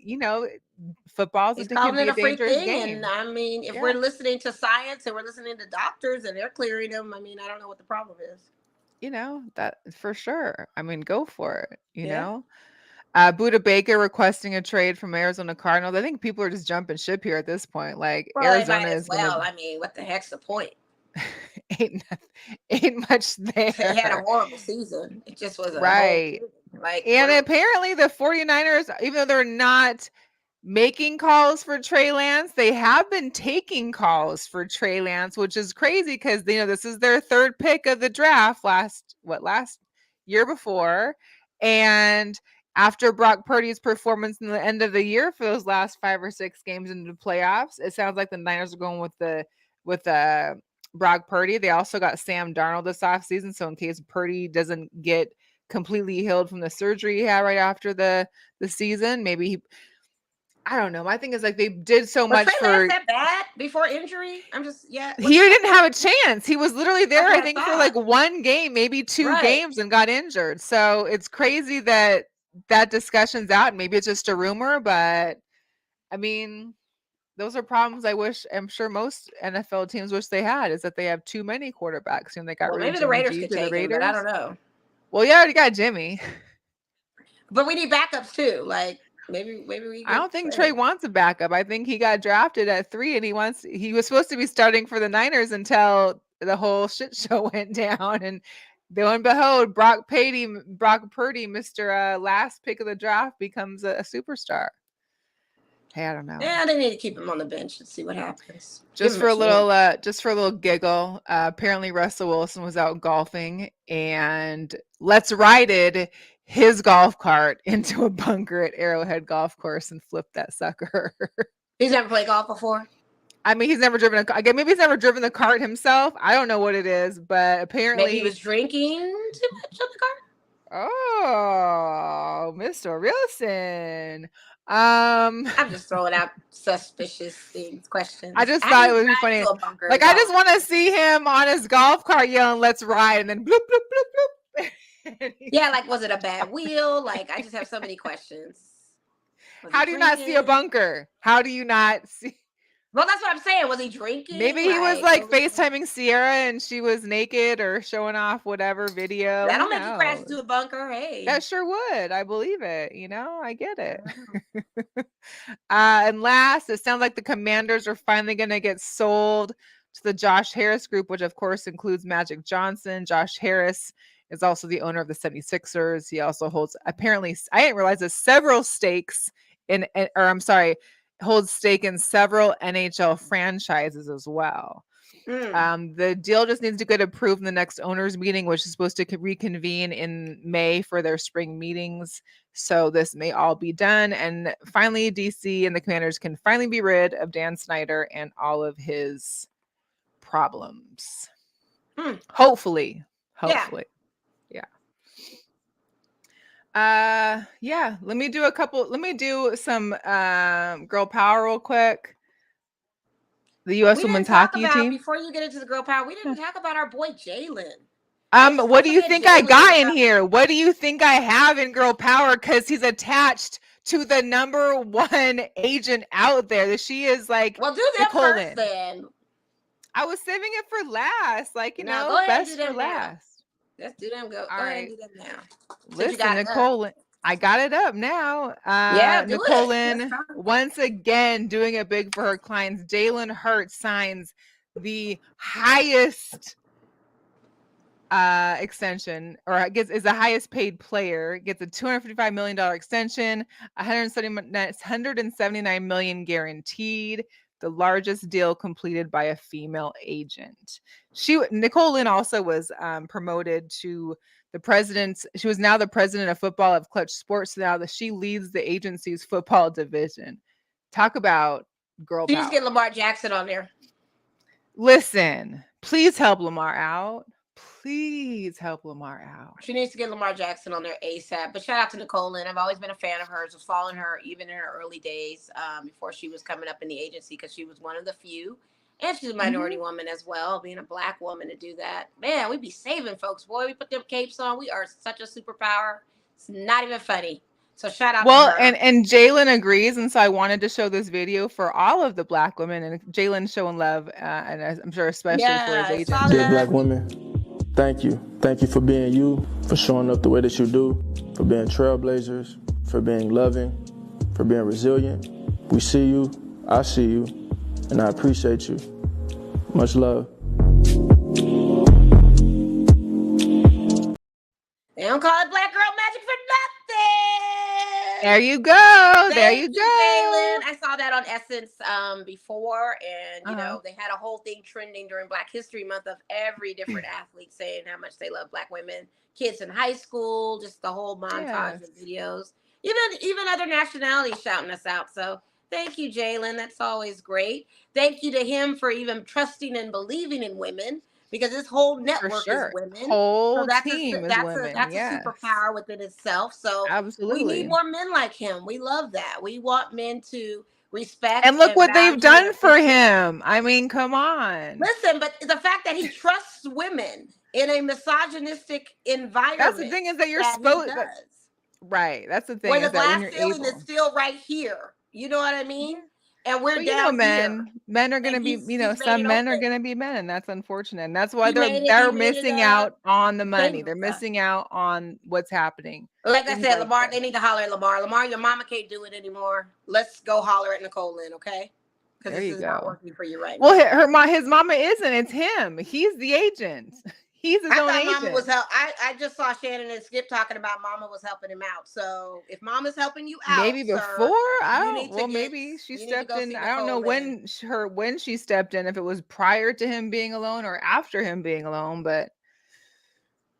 football He's can calling be it a a free dangerous thing. game. And I mean, if we're listening to science and we're listening to doctors and they're clearing them, I mean, I don't know what the problem is. That for sure. I mean, go for it, Buda Baker requesting a trade from Arizona Cardinals. I think people are just jumping ship here at this point. Like, Well, Arizona they might as is well. gonna I mean, what the heck's the point? ain't much there. They had a horrible season. It just was a Right. And apparently the 49ers, even though they're not making calls for Trey Lance, they have been taking calls for Trey Lance, which is crazy because this is their third pick of the draft last year before. And after Brock Purdy's performance in the end of the year for those last 5 or 6 games into the playoffs, it sounds like the Niners are going with Brock Purdy. They also got Sam Darnold this offseason, so in case Purdy doesn't get completely healed from the surgery he had right after the season, maybe I don't know. My thing is, like, they did so much Trey for Lance that bad before injury. He didn't have a chance. He was literally there, I think, for like 1 game, maybe 2 games, and got injured. So it's crazy that discussion's out. Maybe it's just a rumor, but I mean, those are problems I'm sure most NFL teams wish they had, is that they have too many quarterbacks. They got rid of maybe the Jimmy Raiders G could to the take him, Raiders. but I don't know. Well, you already got Jimmy. But we need backups too. Like maybe we. I don't think Trey wants a backup. I think he got drafted at 3, and he was supposed to be starting for the Niners until the whole shit show went down. And lo and behold, Brock Purdy, Mr. Last pick of the draft, becomes a superstar. Hey, I don't know. Yeah, they need to keep him on the bench and see what happens. Just for a little giggle. Apparently, Russell Wilson was out golfing, and Let's Ride his golf cart into a bunker at Arrowhead Golf Course and flipped that sucker. He's never played golf before. I mean, he's never driven maybe he's never driven the cart himself. I don't know what it is, but apparently maybe he was drinking too much on the cart. Oh, Mr. Wilson. I'm just throwing out suspicious questions. I just thought it would be funny. Like, I just want to see him on his golf cart yelling, "Let's ride," and then bloop, bloop, bloop, bloop. Yeah, like, was it a bad wheel? Like, I just have so many questions. How do you not see a bunker? How do you not see? Well, that's what I'm saying. Was he drinking? Maybe he was like FaceTiming Sierra and she was naked or showing off whatever video. That'll make you crash into a bunker. Hey, that sure would. I believe it. I get it. And last, it sounds like the Commanders are finally going to get sold to the Josh Harris Group, which of course includes Magic Johnson. Josh Harris is also the owner of the 76ers. He also holds, apparently, I didn't realize this, several stakes holds stake in several NHL franchises as well. The deal just needs to get approved in the next owners meeting, which is supposed to reconvene in May for their spring meetings. So this may all be done. And finally, DC and the Commanders can finally be rid of Dan Snyder and all of his problems. Hopefully. Yeah. Let me do some girl power real quick. The U.S. women's hockey team. Before you get into the girl power, we didn't talk about our boy Jalen. What do you think I got in here? What do you think I have in girl power? Because he's attached to the #1 agent out there. She is like, well, do that first then. I was saving it for last. Like, best for last. Let's do them. Go ahead and do them now. Listen, Nicole, I got it up now. Nicole Lynn, once again, doing it big for her clients. Jalen Hurts signs the highest extension, or is the highest paid player, gets a $255 million extension, $179 million guaranteed. The largest deal completed by a female agent. Nicole Lynn also was promoted to the president. She was now the president of football of Clutch Sports. Now that she leads the agency's football division. Talk about girl power. Please get Lamar Jackson on there. Listen, please help Lamar out. please help Lamar out. She needs to get Lamar Jackson on there ASAP. But shout out to Nicole Lynn. I've always been a fan of hers. Was following her even in her early days before she was coming up in the agency because she was one of the few. And she's a minority woman as well, being a Black woman to do that. Man, we be saving folks. Boy, we put them capes on. We are such a superpower. It's not even funny. So shout out to her. And Jalen agrees. And so I wanted to show this video for all of the Black women. And Jalen's showing love, and I'm sure especially for his agent. Dear Black women, thank you. Thank you for being you, for showing up the way that you do, for being trailblazers, for being loving, for being resilient. We see you, I see you, and I appreciate you. Much love. They don't call it Black Girl Magic for nothing. There you go. There Thank you go. Jalen. I saw that on Essence before, and you know they had a whole thing trending during Black History Month of every different athlete saying how much they love Black women, kids in high school, just the whole montage of videos. Even other nationalities shouting us out. So thank you, Jalen. That's always great. Thank you to him for even trusting and believing in women. Because this whole network is women. Whole that's team that's is women. That's a superpower within itself. So absolutely, we need more men like him. We love that. We want men to respect. And look what they've done for him. I mean, come on. Listen, but the fact that he trusts women in a misogynistic environment. That's the thing is that you're supposed to. Right. That's the thing. Where the glass ceiling is still right here. You know what I mean? And we're down men are going to be, some men are going to be men, and that's unfortunate. And that's why they're missing out on the money. They're missing out on what's happening. Like I said, Lamar, they need to holler at Lamar. Lamar, your mama can't do it anymore. Let's go holler at Nicole Lynn, okay? Because this is not working for you right now. Well, his mama isn't. It's him. He's the agent. He's his own agent. Mama was I just saw Shannon and Skip talking about Mama was helping him out. So if Mama's helping you out, maybe before maybe she stepped in. I don't know when she stepped in. If it was prior to him being alone or after him being alone, but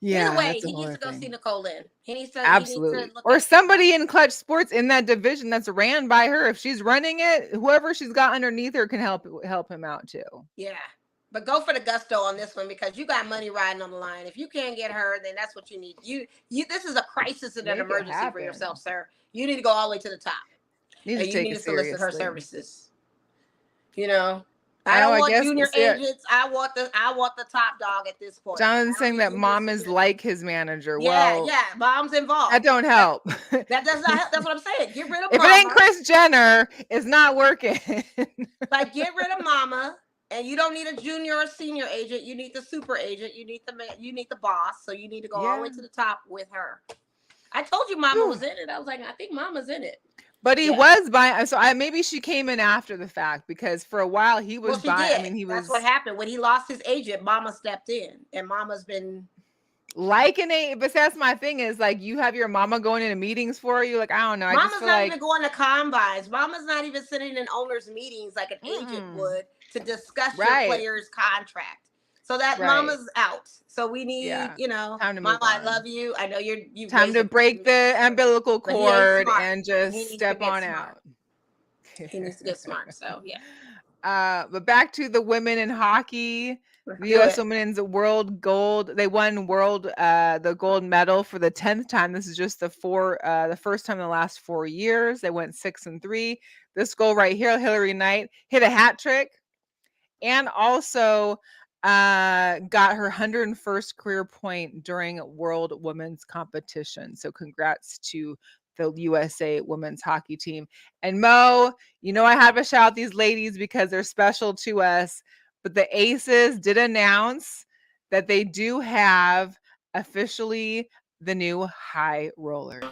yeah. Either way, he needs to go see Nicole Lynn. He needs to absolutely, or somebody in Clutch Sports in that division that's ran by her. If she's running it, whoever she's got underneath her can help him out too. Yeah. But go for the gusto on this one because you got money riding on the line. If you can't get her, then that's what you need. You this is a crisis and an emergency for yourself, sir. You need to go all the way to the top. You need to solicit her services. You know, I don't want junior agents. I want the top dog at this point. Jonathan's saying that mom is like his manager. Yeah, mom's involved. That don't help. That does not help. That's what I'm saying. Get rid of if mama. It ain't Kris Jenner, it's not working. Like get rid of mama. And you don't need a junior or senior agent. You need the super agent. You need the boss. So you need to go all the way to the top with her. I told you Mama was in it. I was like, I think Mama's in it. But he was buying. So maybe she came in after the fact because for a while he was buying. I mean, That's what happened when he lost his agent. Mama stepped in, and Mama's been like but that's my thing is like you have your mama going into meetings for you. Like I don't know. Mama's not even going to combines. Mama's not even sitting in owners' meetings like an agent would to discuss your player's contract. So that Mama's out. So we need, Mama, I love you. I know you time to break the umbilical cord and just step on out. He needs to get smart. So yeah. But back to the women in hockey. The U.S. Women's World Gold. They won the gold medal for the 10th time. This is just the first time in the last 4 years. They went 6-3. This goal right here, Hilary Knight hit a hat trick, and also got her 101st career point during World Women's Competition. So congrats to the USA women's hockey team. And Mo, I have to shout these ladies because they're special to us. But the Aces did announce that they do have officially the new high rollers.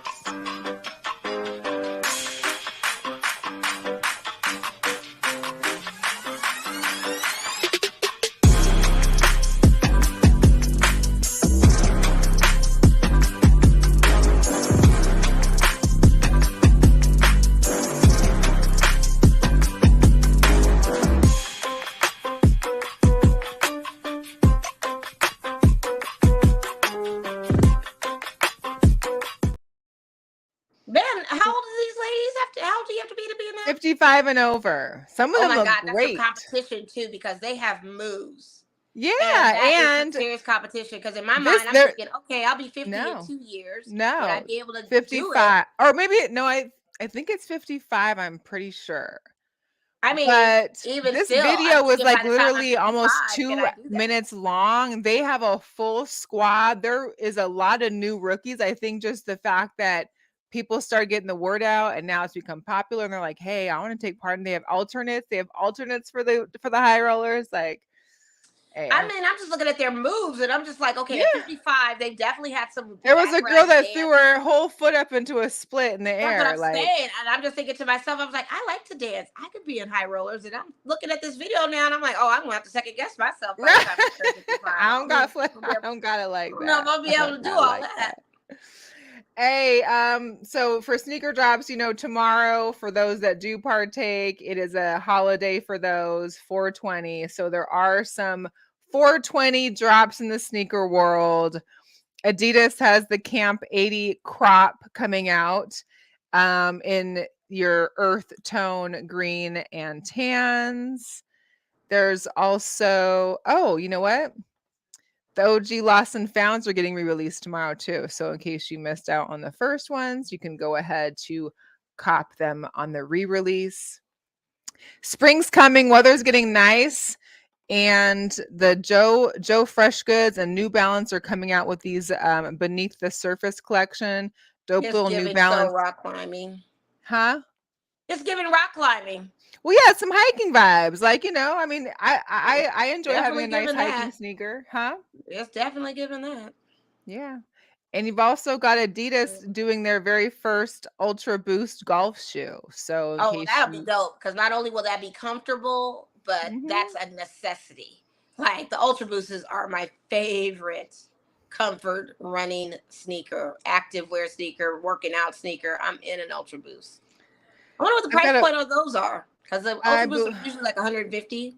How old are these ladies? How old do you have to be in that? 55 and over. Some of them look great. That's a competition too because they have moves. Yeah, And that is some and serious competition because in my this mind, I'm there thinking, okay, I'll be 50 in no, 2 years. Would I no, be able to do it? 55 or maybe no, I think it's 55, I'm pretty sure. I mean, But even this still, I'm video was thinking by like the time I'm literally almost 55, can 2 I do that? minutes long. They have a full squad. There is a lot of new rookies. I think just the fact that people started getting the word out and now it's become popular and they're like, "Hey, I want to take part." And they have alternates. They have alternates for the high rollers. Like, hey, I mean, I'm just looking at their moves and I'm just like, okay, yeah. at 55, they definitely had some There was a girl background that threw dance. her whole foot up into a split in the That's what air. I'm Like, saying. And I'm just thinking to myself, I was like, I like to dance. I could be in high rollers. And I'm looking at this video now and I'm like, oh, I'm going to have to second guess myself by the right? time I turn 55. I don't got I I don't got it like don't know if that. I'll be I able do to do not all like that. that. Hey, so for sneaker drops, tomorrow for those that do partake, it is a holiday for those 420. So there are some 420 drops in the sneaker world. Adidas has the Camp 80 crop coming out in your earth tone green and tans. There's also, oh, you know what? The OG Lost and Founds are getting re-released tomorrow too. So in case you missed out on the first ones, you can go ahead to cop them on the re-release. Spring's coming, weather's getting nice, and the Joe Fresh Goods and New Balance are coming out with these Beneath the Surface collection. Dope It's little New giving so Balance. rock climbing. Huh? It's giving rock climbing. Well, yeah, some hiking vibes. Like, I mean, I enjoy having Definitely a nice giving hiking that. sneaker. Huh? It's definitely giving that. Yeah. And you've also got Adidas doing their very first Ultra Boost golf shoe. So in Oh, case that'll be you dope because not only will that be comfortable, but Mhm. that's a necessity. Like the Ultra Boosts are my favorite comfort running sneaker, active wear sneaker, working out sneaker. I'm in an Ultra Boost. I wonder what the I've price got point of those are because the I Ultra Boosts bel are usually like 150.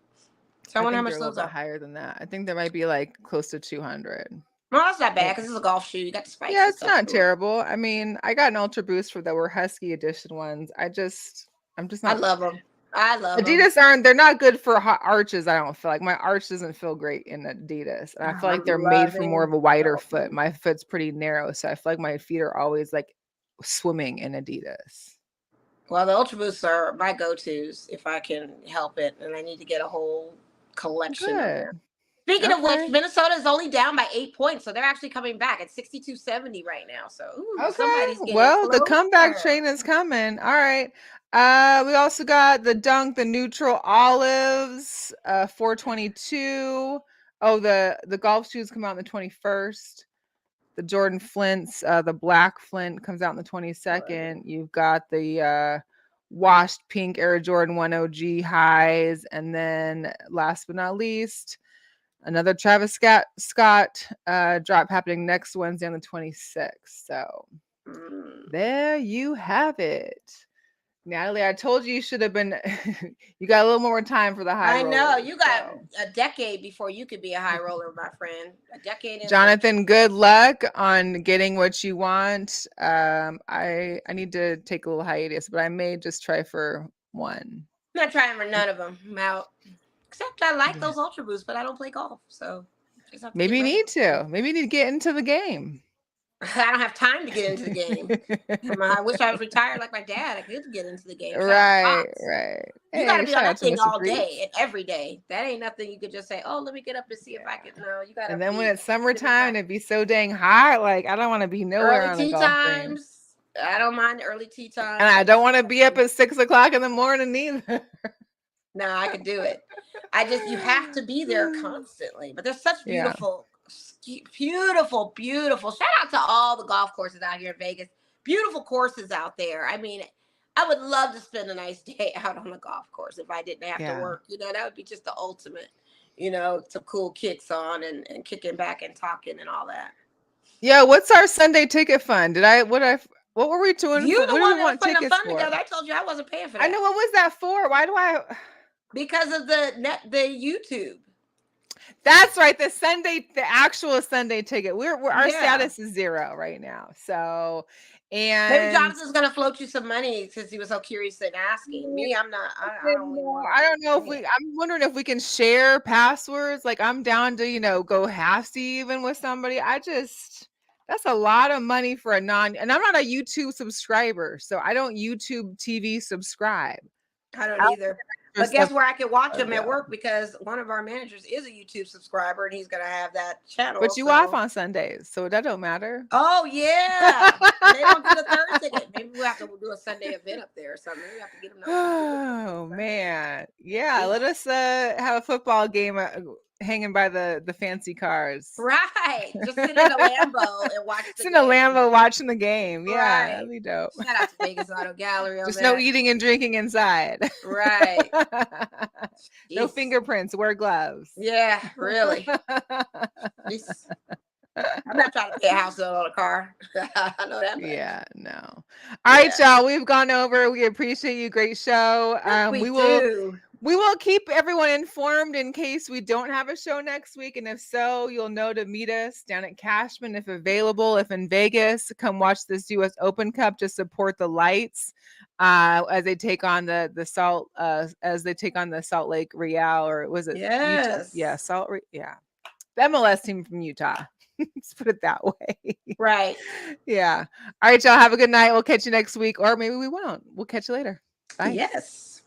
So I I wonder how think much they're a little those bit are. higher than that. I think there might be like close to 200. Well, that's not bad Yeah. because it's a golf shoe. You got the spikes Yeah, and it's stuff. not terrible. I mean, I got an Ultra Boost that were Husky edition ones. I'm just I not love them. I love them. Adidas they're not good for hot arches. I don't feel like my arch doesn't feel great in Adidas. And I feel like I'm they're made for more loving of a wider golf foot. shoes. My foot's pretty narrow, so I feel like my feet are always like swimming in Adidas. Well, the Ultra Boosts are my go-tos if I can help it, and I need to get a whole collection of them. Good. Speaking of Okay. which, Minnesota is only down by 8 points, so they're actually coming back at 62-70 right now. So, Okay. somebody's getting Well, the comeback closer. train is coming. All right. We also got the Dunk, the neutral olives, 422. Oh, the golf shoes come out on the 21st. The Jordan Flints, the black Flint comes out on the 22nd. You've got the washed pink Air Jordan 1 OG highs, and then last but not least, another Travis Scott drop happening next Wednesday on the 26th. So there you have it. Natalie, I told you should have been you got a little more time for the high I know rollers, you got so. a decade before you could be a high roller, my friend. A decade. Jonathan, good luck on getting what you want. I need to take a little hiatus, but I may just try for one. I'm not trying for none of them. I'm out. Except I like Yeah. those Ultra Boosts, but I don't play golf, so just have to Maybe you get ready. need to. Maybe you need to get into the game. I don't have time to get into the game. I wish I was retired like my dad. I could get into the game. Shout out to Right, Pops. right. You got to Hey, be on shout out that to thing Mr. all Greaves. day and every day. That ain't nothing you could just say, oh, let me get up and see if I can. No, you got to. And then when it's summertime and it'd be so dang hot, like I don't want to be nowhere early on a tea golf thing. times. I don't mind early tea times. And I don't want to be up at 6 o'clock in the morning either. No, I could do it. You have to be there constantly. But there's such Yeah. beautiful. Shout out to all the golf courses out here in Vegas. Beautiful courses out there. I mean, I would love to spend a nice day out on the golf course if I didn't have Yeah. to work. That would be just the ultimate. Some cool kicks on and kicking back and talking and all that. Yeah, what's our Sunday ticket fund? What were we doing? You're the What do one we that was want putting the tickets fund for? together. I told you I wasn't paying for that. I know, what was that for? Why do I Because of the YouTube. That's right. The actual Sunday ticket. Our Yeah. status is 0 right now. So, Maybe And Jonathan's gonna float you some money since he was so curious in asking. Me, I'm not. I don't even want I don't know if to. I'm wondering if we can share passwords. Like I'm down to, go halfsy even with somebody. That's a lot of money for and I'm not a YouTube subscriber, so I don't YouTube TV subscribe. I don't either. But Just guess where I can watch him at yeah. work, because one of our managers is a YouTube subscriber and he's gonna have that channel. But you off on Sundays, so that don't matter. Oh yeah, and they don't do the third ticket. Maybe we'll have to do a Sunday event up there or something. Maybe we have to get them. Oh man, yeah. Let us have a football game hanging by the fancy cars. Right, just sit in a Lambo and watch. Sit in a Lambo watching the game. Yeah, Right. that'd be dope. Shout out to Vegas Auto Gallery. On Just that. no eating and drinking inside. Right. No Jeez. fingerprints. Wear gloves. Yeah, really. Jeez. I'm not trying to pay a house note on a car. I know that much. Yeah, no. All right, y'all. We've gone over. We appreciate you. Great show. We will. We will keep everyone informed in case we don't have a show next week. And if so, you'll know to meet us down at Cashman if available. If in Vegas, come watch this US Open Cup to support the Lights as they take on the Salt Lake Real, or was it Yes. Utah? Yeah. The MLS team from Utah. Let's put it that way. Right. Yeah. All right, y'all. Have a good night. We'll catch you next week, or maybe we won't. We'll catch you later. Bye. Yes.